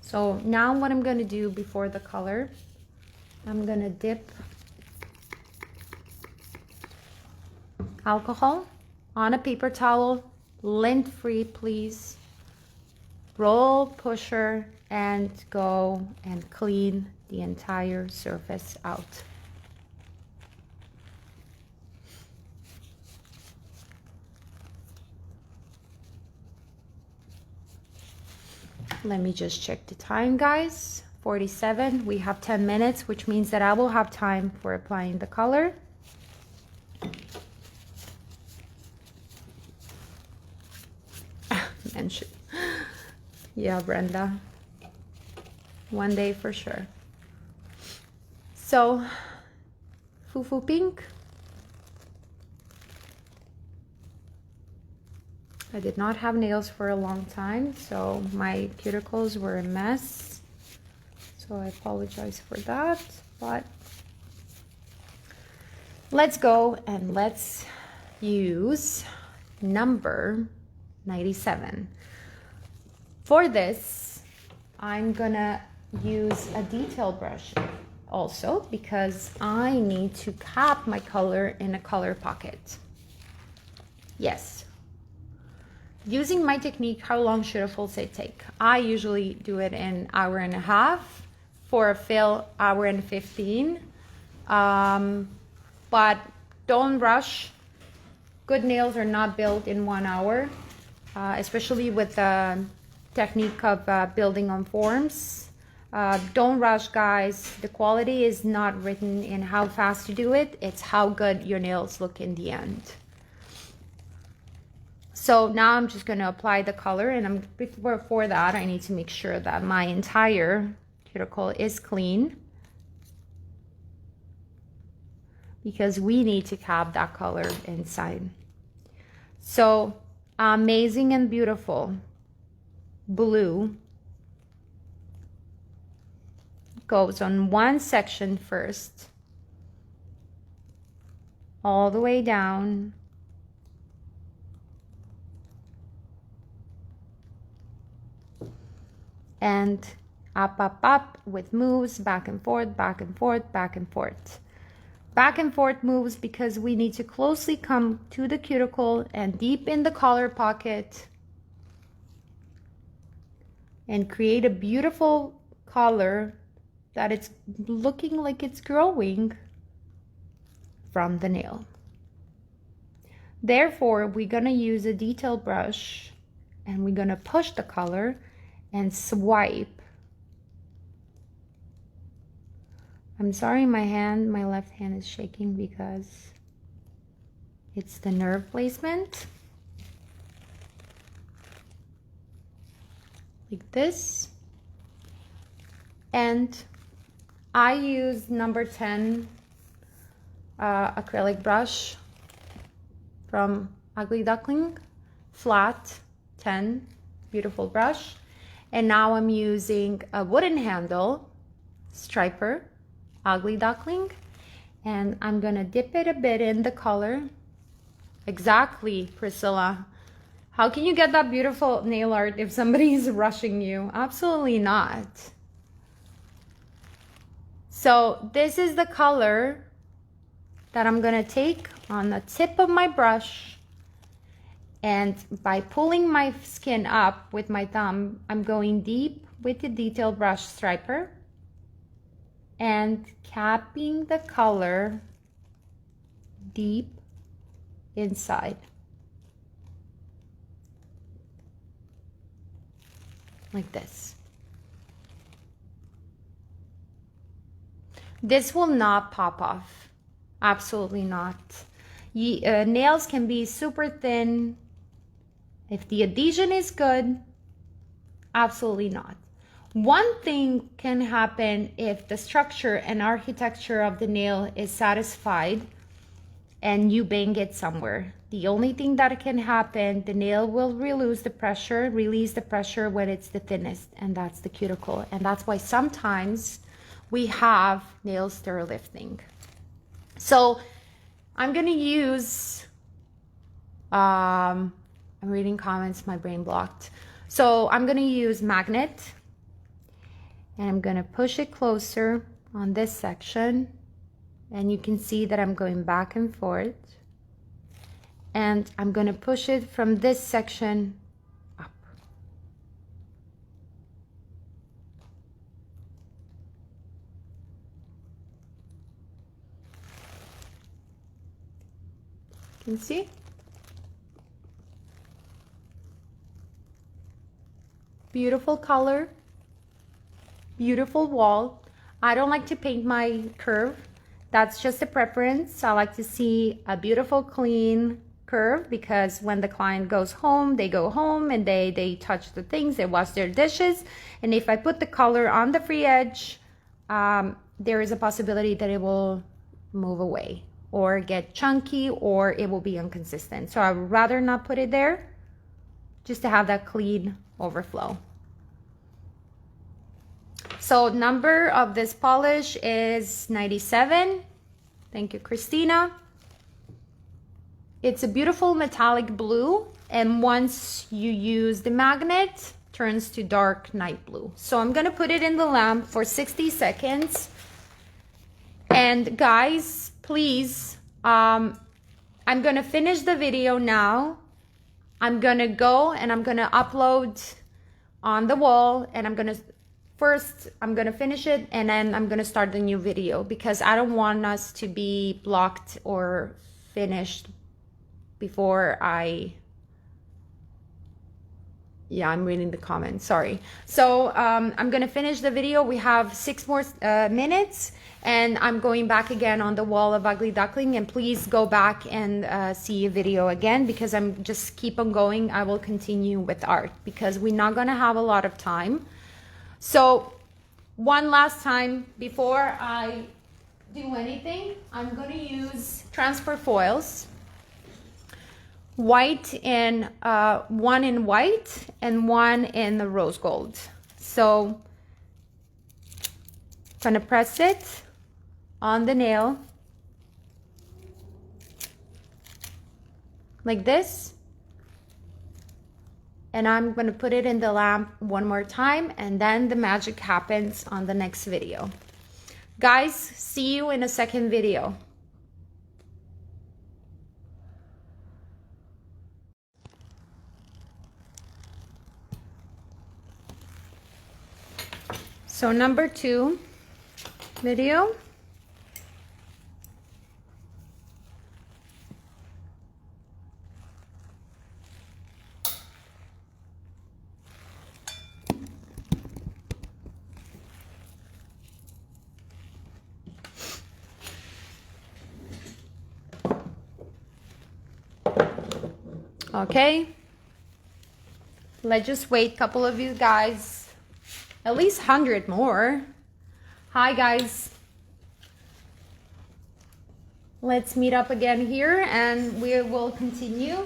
[SPEAKER 1] So now what I'm going to do before the color, I'm going to dip alcohol on a paper towel, lint free please, roll pusher, and go and clean the entire surface out. Let me just check the time, guys. 47. We have 10 minutes, which means that I will have time for applying the color. Mention. Yeah, Brenda. One day for sure. So, Fufu Pink. I did not have nails for a long time, so my cuticles were a mess. So I apologize for that, but let's go and let's use number 97. For this, I'm gonna use a detail brush also because I need to cap my color in a color pocket. Yes. Using my technique, how long should a full set take? I usually do it in an hour and a half. For a fill, hour and 15. But don't rush. Good nails are not built in 1 hour, especially with the technique of building on forms. Don't rush, guys. The quality is not written in how fast you do it. It's how good your nails look in the end. So now I'm just going to apply the color, and before that I need to make sure that my entire cuticle is clean, because we need to cap that color inside. So amazing and beautiful blue goes on one section first, all the way down, and up with moves back and forth, back and forth, back and forth. Back and forth moves because we need to closely come to the cuticle and deep in the collar pocket and create a beautiful collar that it's looking like it's growing from the nail. Therefore, we're gonna use a detail brush and we're gonna push the color and swipe. I'm sorry, my left hand is shaking because it's the nerve placement. Like this. And I use number 10 acrylic brush from Ugly Duckling, flat 10, beautiful brush. And now I'm using a wooden handle striper, Ugly Duckling, and I'm gonna dip it a bit in the color. Exactly, Priscilla. How can you get that beautiful nail art if somebody is rushing you? Absolutely not. So this is the color that I'm gonna take on the tip of my brush, and by pulling my skin up with my thumb, I'm going deep with the detail brush striper and capping the color deep inside. Like this. This will not pop off. Absolutely not. Nails can be super thin. If the adhesion is good, absolutely not. One thing can happen if the structure and architecture of the nail is satisfied and you bang it somewhere. The only thing that can happen, the nail will release the pressure when it's the thinnest, and that's the cuticle. And that's why sometimes we have nail stir lifting. So I'm gonna use, I'm reading comments, my brain blocked. So I'm gonna use magnet, and I'm gonna push it closer on this section, and you can see that I'm going back and forth, and I'm gonna push it from this section up. You can see? Beautiful color. Beautiful wall. I don't like to paint my curve. That's just a preference. I like to see a beautiful clean curve because when the client goes home, they go home and they touch the things, they wash their dishes. And if I put the color on the free edge, there is a possibility that it will move away or get chunky or it will be inconsistent. So I would rather not put it there just to have that clean overflow. So number of this polish is 97. Thank you, Christina. It's a beautiful metallic blue, and once you use the magnet, turns to dark night blue. So I'm gonna put it in the lamp for 60 seconds. And guys, please, I'm gonna finish the video now. I'm gonna go and I'm gonna upload on the wall, and I'm gonna finish it and then I'm gonna start the new video because I don't want us to be blocked or finished before I'm reading the comments, sorry. So I'm gonna finish the video. We have 6 more minutes, and I'm going back again on the wall of Ugly Duckling, and please go back and see a video again because I'm just keep on going. I will continue with art because we're not gonna have a lot of time. So one last time before I do anything, I'm going to use transfer foils. white and one in white and one in the rose gold. So I'm gonna press it on the nail like this, and I'm gonna put it in the lamp one more time, and then the magic happens on the next video. Guys, see you in a second video. So number 2 video. Okay, let's just wait a couple of you guys, at least 100 more. Hi guys, let's meet up again here and we will continue.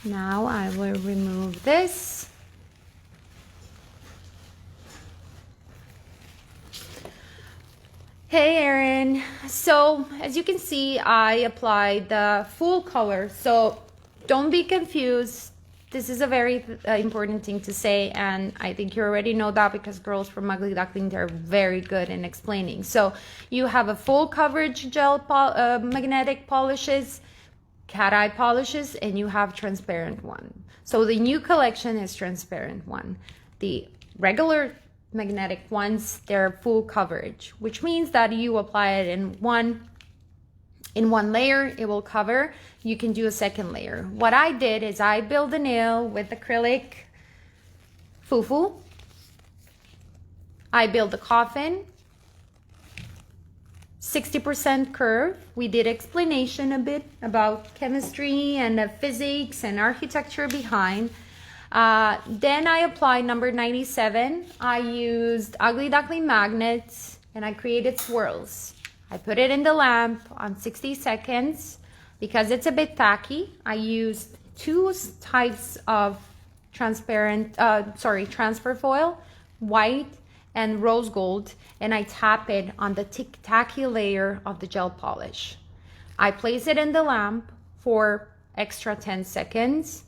[SPEAKER 1] Now I will remove this. Hey Erin, so as you can see, I applied the full color, so don't be confused. This is a very important thing to say, and I think you already know that because girls from Ugly Duckling, they're very good in explaining. So you have a full coverage gel magnetic polishes, cat eye polishes, and you have transparent one. So the new collection is transparent one. The regular magnetic ones, they're full coverage, which means that you apply it in one layer, it will cover. You can do a second layer. What I did is I built a nail with acrylic fufu. I built a coffin, 60% curve. We did explanation a bit about chemistry and the physics and architecture behind. Then I applied number 97. I used Ugly Duckling magnets and I created swirls. I put it in the lamp on 60 seconds because it's a bit tacky. I used 2 types of transfer foil, white and rose gold, and I tap it on the tacky layer of the gel polish. I place it in the lamp for extra 10 seconds.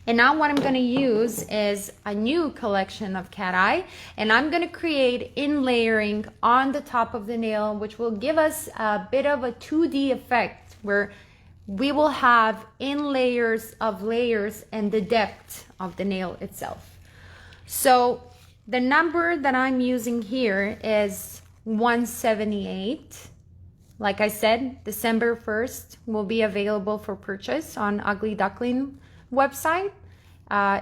[SPEAKER 1] And now what I'm going to use is a new collection of cat eye, and I'm going to create in layering on the top of the nail, which will give us a bit of a 2D effect where we will have in layers of layers and the depth of the nail itself. So the number that I'm using here is 178. Like I said, December 1st will be available for purchase on Ugly Duckling website.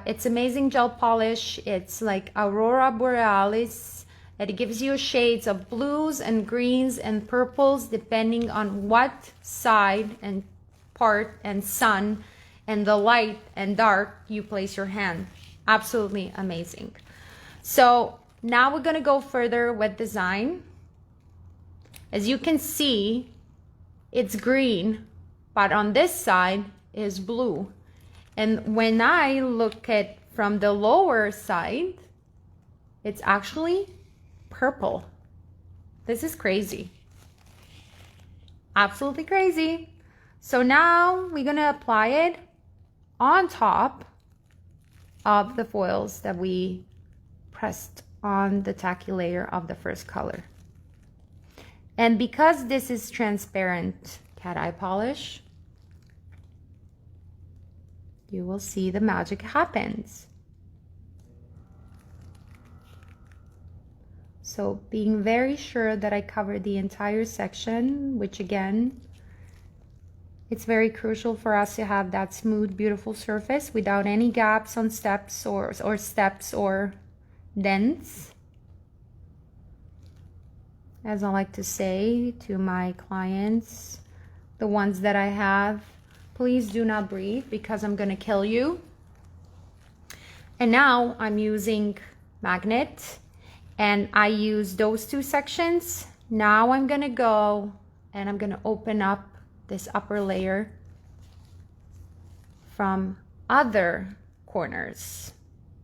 [SPEAKER 1] It's amazing gel polish. It's like Aurora Borealis. It gives you shades of blues and greens and purples depending on what side and part and sun and the light and dark you place your hand. Absolutely amazing. So now we're going to go further with design. As you can see, it's green, but on this side is blue. And when I look at from the lower side, it's actually purple. This is crazy. Absolutely crazy. So now we're gonna apply it on top of the foils that we pressed on the tacky layer of the first color. And because this is transparent cat eye polish, you will see the magic happens. So being very sure that I cover the entire section, which again, it's very crucial for us to have that smooth, beautiful surface without any gaps on steps or steps or dents. As I like to say to my clients, the ones that I have, please do not breathe because I'm gonna kill you. And now I'm using magnet and I use those 2 sections. Now I'm gonna go and I'm gonna open up this upper layer from other corners.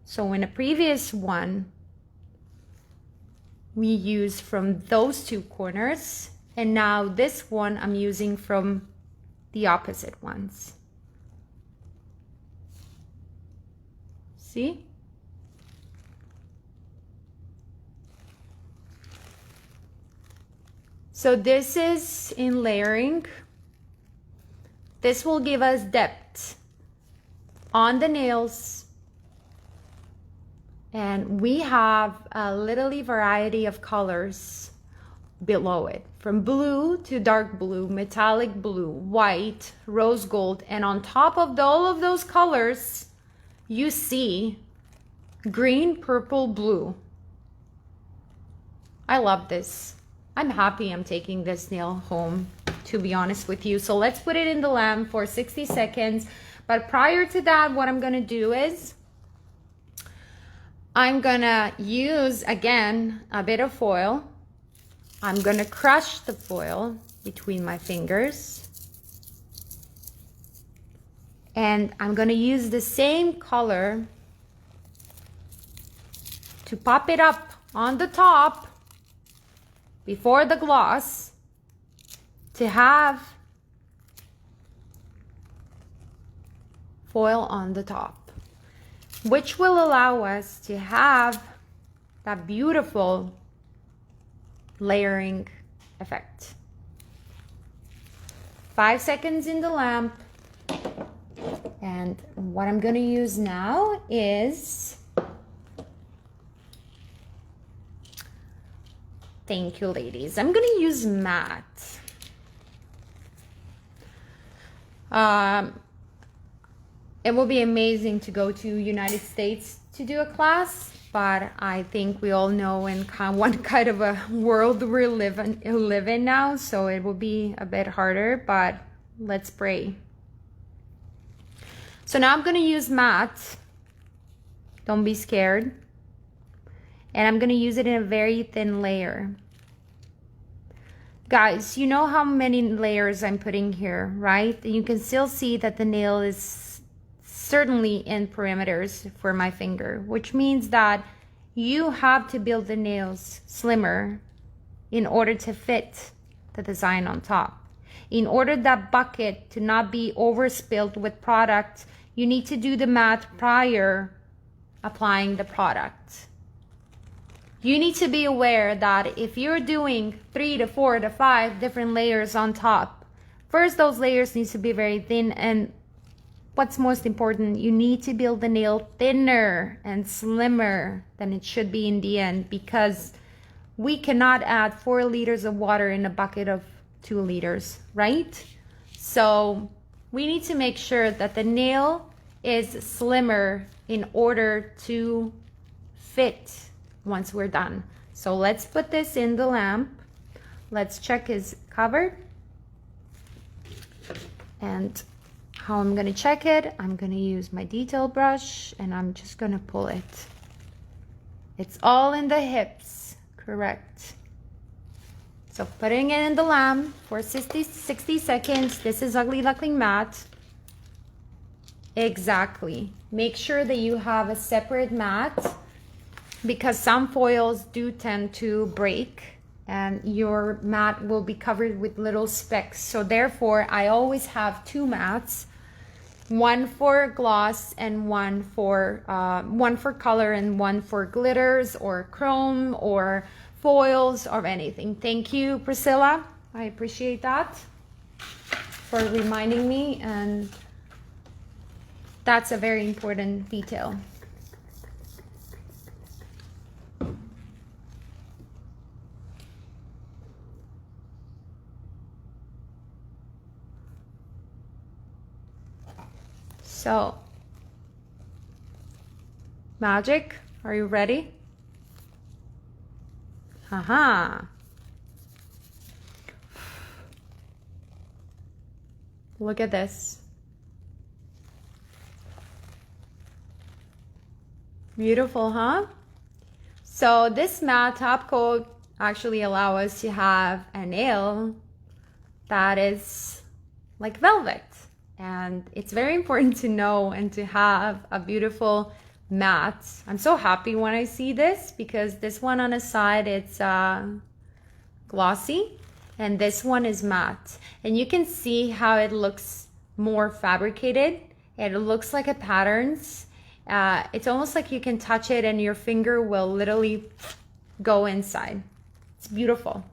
[SPEAKER 1] So in a previous one, we used from those two corners, and now this one I'm using from the opposite ones. See? So this is in layering. This will give us depth on the nails. And we have a literally variety of colors below it, from blue to dark blue, metallic blue, white, rose gold, and on top of all of those colors, you see green, purple, blue. I love this. I'm happy I'm taking this nail home, to be honest with you. So let's put it in the lamp for 60 seconds. But prior to that, what I'm gonna do is I'm gonna use, again, a bit of foil. I'm gonna crush the foil between my fingers. And I'm gonna use the same color to pop it up on the top before the gloss to have foil on the top, which will allow us to have that beautiful layering effect. 5 seconds in the lamp. And what I'm going to use now is, thank you ladies, I'm going to use matte. It will be amazing to go to United States to do a class, but I think we all know in what kind of a world we live in now, so it will be a bit harder, but let's pray. So now I'm going to use matte. Don't be scared. And I'm going to use it in a very thin layer. Guys, you know how many layers I'm putting here, right? You can still see that the nail is certainly in perimeters for my finger, which means that you have to build the nails slimmer in order to fit the design on top. In order that bucket to not be overspilled with product, you need to do the matte prior applying the product. You need to be aware that if you're doing 3 to 4 to 5 different layers on top, first those layers need to be very thin, and what's most important, you need to build the nail thinner and slimmer than it should be in the end, because we cannot add 4 liters of water in a bucket of 2 liters, right? So we need to make sure that the nail is slimmer in order to fit once we're done. So let's put this in the lamp. Let's check is covered. And how I'm gonna check it, I'm gonna use my detail brush and I'm just gonna pull it. It's all in the hips, correct. So putting it in the lamp for 60 seconds. This is Ugly Duckling Matte. Exactly. Make sure that you have a separate mat, because some foils do tend to break and your mat will be covered with little specks. So therefore, I always have 2 mats, one for gloss and one for color and one for glitters or chrome or foils or anything. Thank you, Priscilla. I appreciate that for reminding me, and that's a very important detail. So, Magic, are you ready? Haha. Look at this. Beautiful, huh? So this matte top coat actually allows us to have a nail that is like velvet. And it's very important to know and to have a beautiful matte. I'm so happy when I see this, because this one on the side, it's glossy, and this one is matte. And you can see how it looks more fabricated. It looks like a patterns. It's almost like you can touch it and your finger will literally go inside. It's beautiful.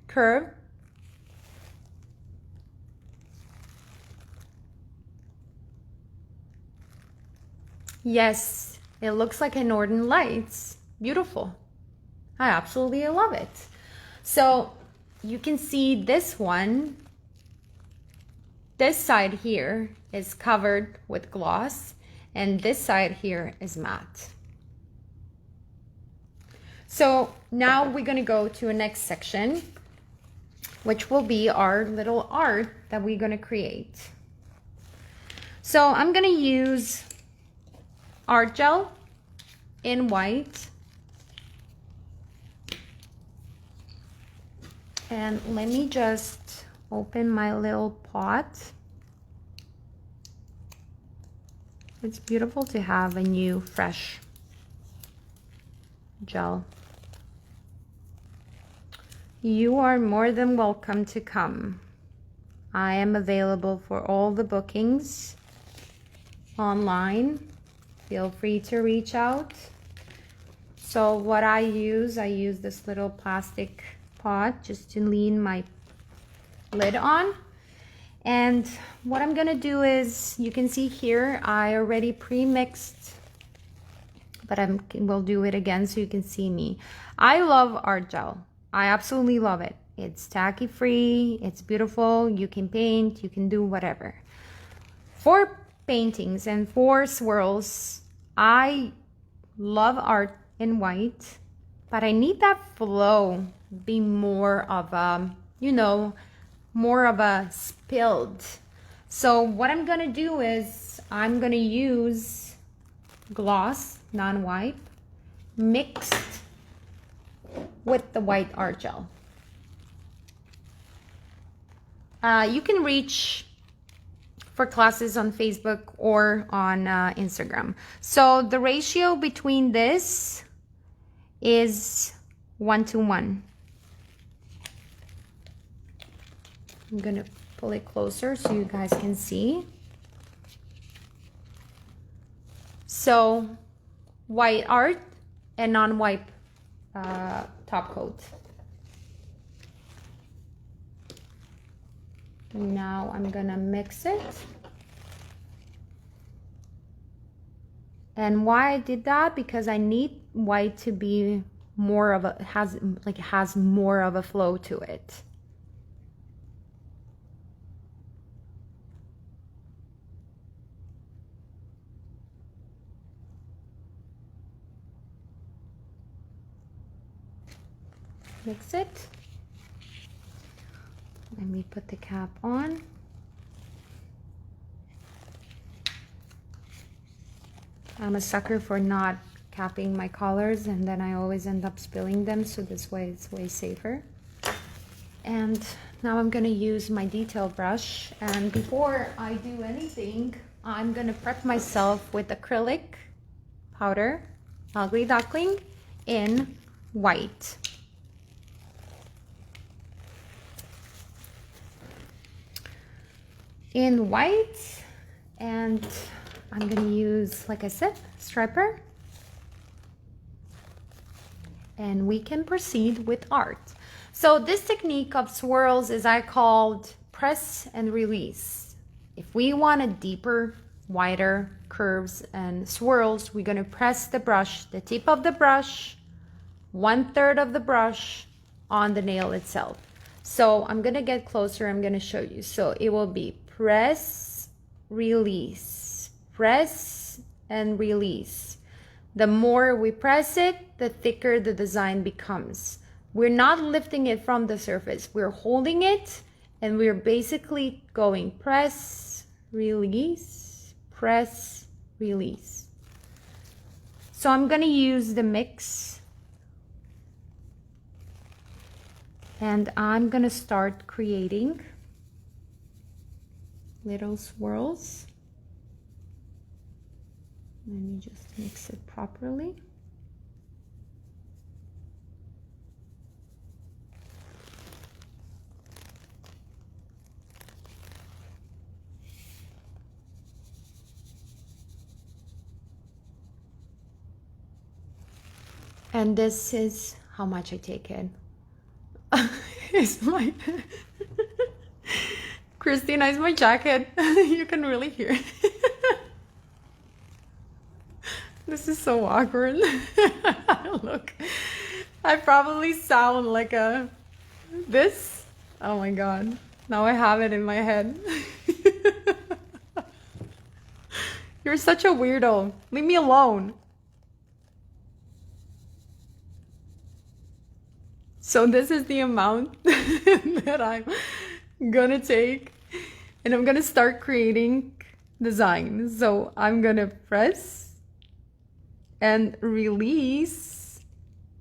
[SPEAKER 1] Curve. Yes, it looks like a Northern Lights. Beautiful. I absolutely love it. So you can see this one, this side here is covered with gloss, and this side here is matte. So now we're gonna go to a next section, which will be our little art that we're gonna create. So I'm gonna use art gel in white. And let me just open my little pot. It's beautiful to have a new, fresh gel. You are more than welcome to come. I am available for all the bookings online. Feel free to reach out. So what I use this little plastic pot just to lean my lid on. And what I'm gonna do is, you can see here, I already pre-mixed, but we'll do it again so you can see me. I love art gel. I absolutely love it. It's tacky free, it's beautiful, you can paint, you can do whatever. For paintings and for swirls, I love art in white, but I need that flow be more of a, you know, more of a spilled. So what I'm gonna do is I'm gonna use gloss, non-wipe, mixed with the white art gel. You can reach for classes on Facebook or on Instagram. So the ratio between this is 1:1. I'm gonna pull it closer so you guys can see. So white art and non-wipe top coat. Now I'm gonna mix it. And why I did that, because I need white to be more of a, has more of a flow to it. Mix it. Let me put the cap on. I'm a sucker for not capping my colors, and then I always end up spilling them, so this way it's way safer. And now I'm gonna use my detail brush, and before I do anything, I'm gonna prep myself with acrylic powder, Ugly Duckling, in white. In white, and I'm gonna use, like I said, striper, and we can proceed with art. So this technique of swirls is I called press and release. If we want a deeper, wider curves and swirls, we're gonna press the brush, the tip of the brush, 1/3 of the brush on the nail itself. So I'm gonna get closer, I'm gonna show you. So it will be press, release, press and release. The more we press it, the thicker the design becomes. We're not lifting it from the surface. We're holding it and we're basically going press, release, press, release. So I'm gonna use the mix And I'm gonna start creating little swirls. Let me just mix it properly. And this is how much I take it. It's my Christina, is my jacket. You can really hear it. This is so awkward. Look, I probably sound like this. Oh my God. Now I have it in my head. You're such a weirdo. Leave me alone. So this is the amount that I'm gonna take, and I'm gonna start creating designs. So I'm gonna press and release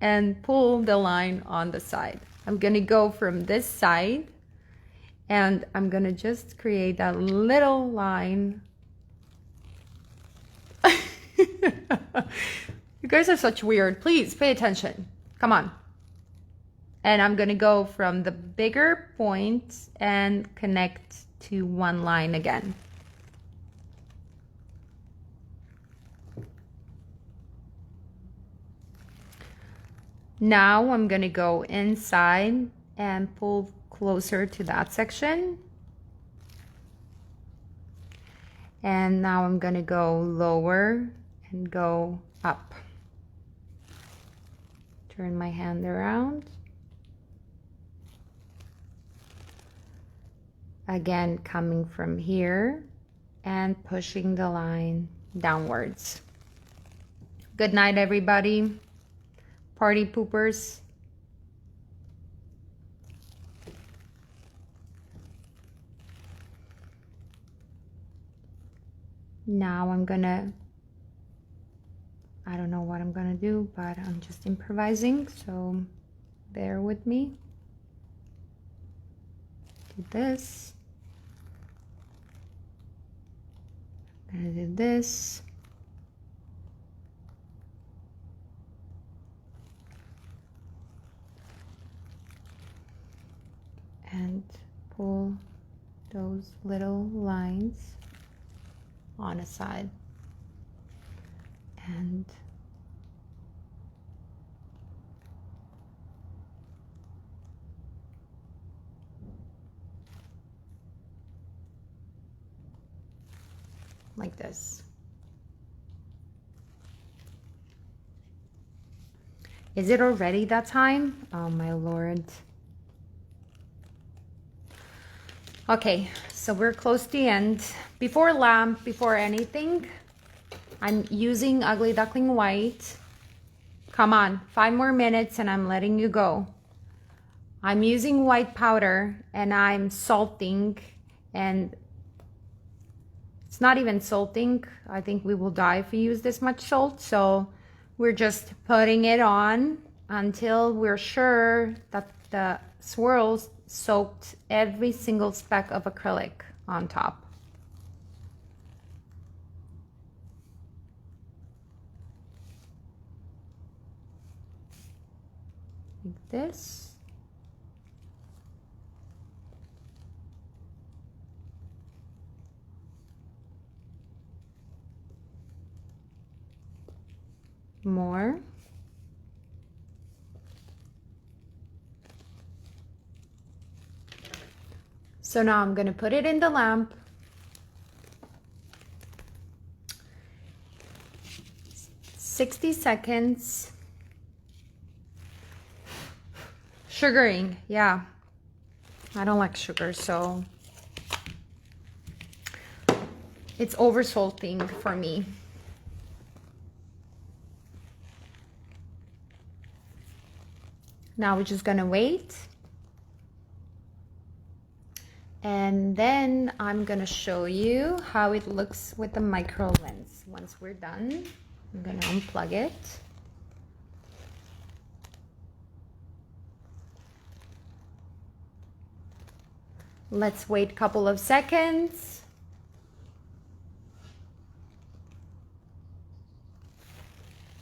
[SPEAKER 1] and pull the line on the side. I'm gonna go from this side and I'm gonna just create that little line. You guys are such weird. Please pay attention. Come on. And I'm gonna go from the bigger point and connect to one line again. Now I'm gonna go inside and pull closer to that section. And now I'm gonna go lower and go up. Turn my hand around. Again, coming from here and pushing the line downwards. Good night, everybody. Party poopers. Now I'm gonna, I don't know what I'm gonna do, but I'm just improvising, so bear with me. Do this. I'm gonna do this. And pull those little lines on a side. And like this. Is it already that time? Oh my Lord. Okay, so we're close to the end. Before lamp, before anything, I'm using Ugly Duckling White. Come on, 5 more minutes and I'm letting you go. I'm using white powder and I'm salting, and it's not even salting. I think we will die if we use this much salt. So we're just putting it on until we're sure that the swirls soaked every single speck of acrylic on top. Like this. More. So now I'm going to put it in the lamp. "60 seconds. Sugaring, yeah. I don't like sugar, so it's over salting for me. Now we're just gonna wait. And then I'm gonna show you how it looks with the micro lens. Once we're done, I'm gonna unplug it. Let's wait a couple of seconds.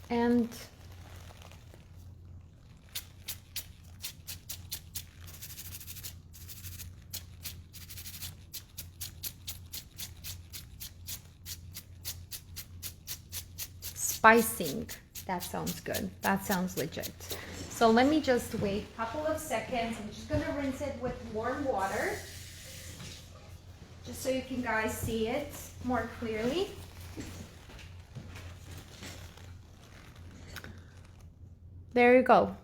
[SPEAKER 1] And spicing. That sounds good. That sounds legit. So let me just wait a couple of seconds. I'm just gonna rinse it with warm water, just so you can guys see it more clearly. There you go.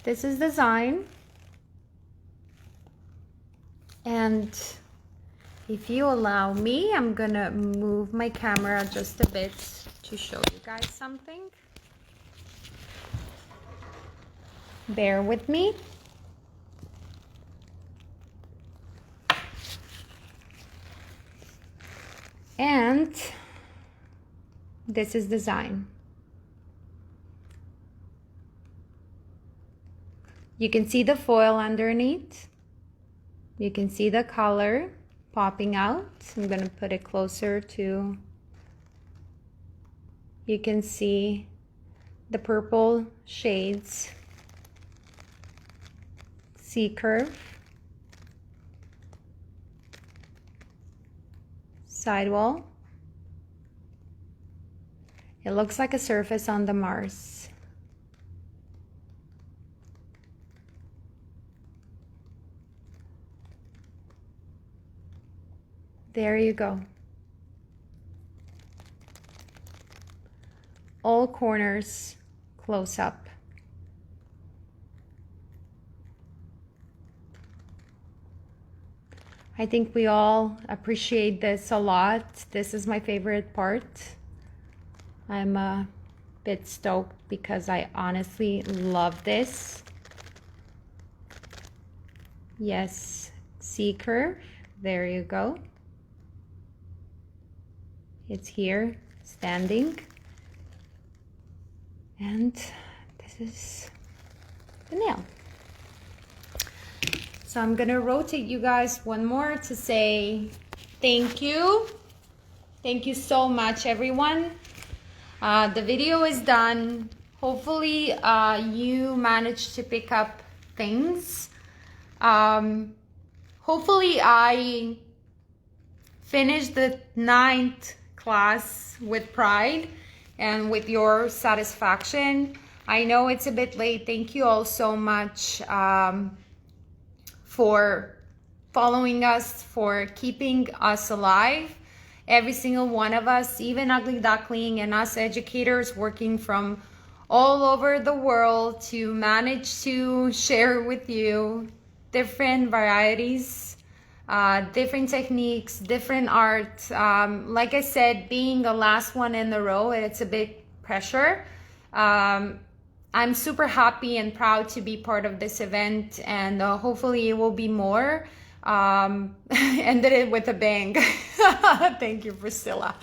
[SPEAKER 1] This is the design. And if you allow me, I'm gonna move my camera just a bit to show you guys something. Bear with me. And this is design. You can see the foil underneath. You can see the color popping out. I'm going to put it closer to. You can see the purple shades. C-curve. Sidewall. It looks like a surface on the Mars. There you go. All corners close up. I think we all appreciate this a lot. This is my favorite part. I'm a bit stoked because I honestly love this. Yes, C-curve. There you go. It's here, standing. And this is the nail. So I'm gonna rotate you guys one more to say thank you. Thank you so much, everyone. The video is done. Hopefully you managed to pick up things. Hopefully I finished the 9th class with pride and with your satisfaction. I know it's a bit late. Thank you all so much for following us, for keeping us alive. Every single one of us, even Ugly Duckling and us educators working from all over the world to manage to share with you different varieties, different techniques, different art. Like I said, being the last one in the row, it's a big pressure. I'm super happy and proud to be part of this event, and hopefully it will be more. Ended it with a bang. Thank you, Priscilla.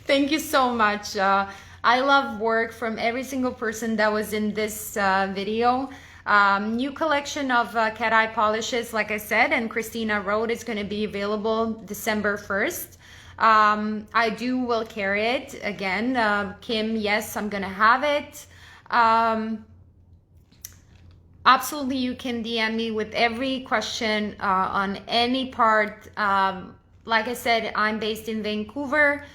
[SPEAKER 1] Thank you so much. I love work from every single person that was in this video. New collection of cat eye polishes, like I said, and Christina wrote, is going to be available December 1st. I will carry it again. Kim, yes, I'm going to have it. Absolutely, you can DM me with every question on any part. Like I said, I'm based in Vancouver,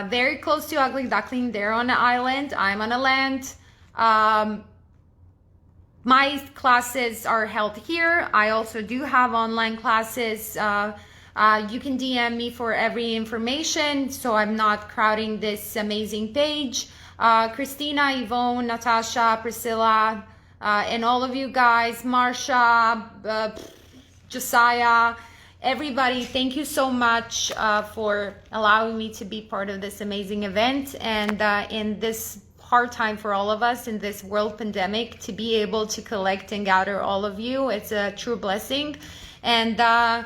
[SPEAKER 1] very close to Ugly Duckling. They're on an island, I'm on a land. My classes are held here. I also do have online classes. You can DM me for every information, so I'm not crowding this amazing page. Christina, Yvonne, Natasha, Priscilla, and all of you guys, Marsha, Josiah, everybody, thank you so much for allowing me to be part of this amazing event, and in this hard time for all of us in this world pandemic, to be able to collect and gather all of you, it's a true blessing. And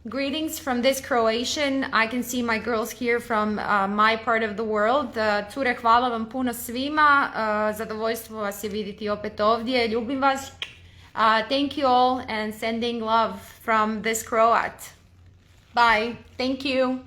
[SPEAKER 1] greetings from this Croatian. I can see my girls here from my part of the world. Cure, hvala vam puno svima. Zadovoljstvo vas je vidjeti opet ovdje. Ljubim vas. Thank you all, and sending love from this Croat. Bye. Thank you.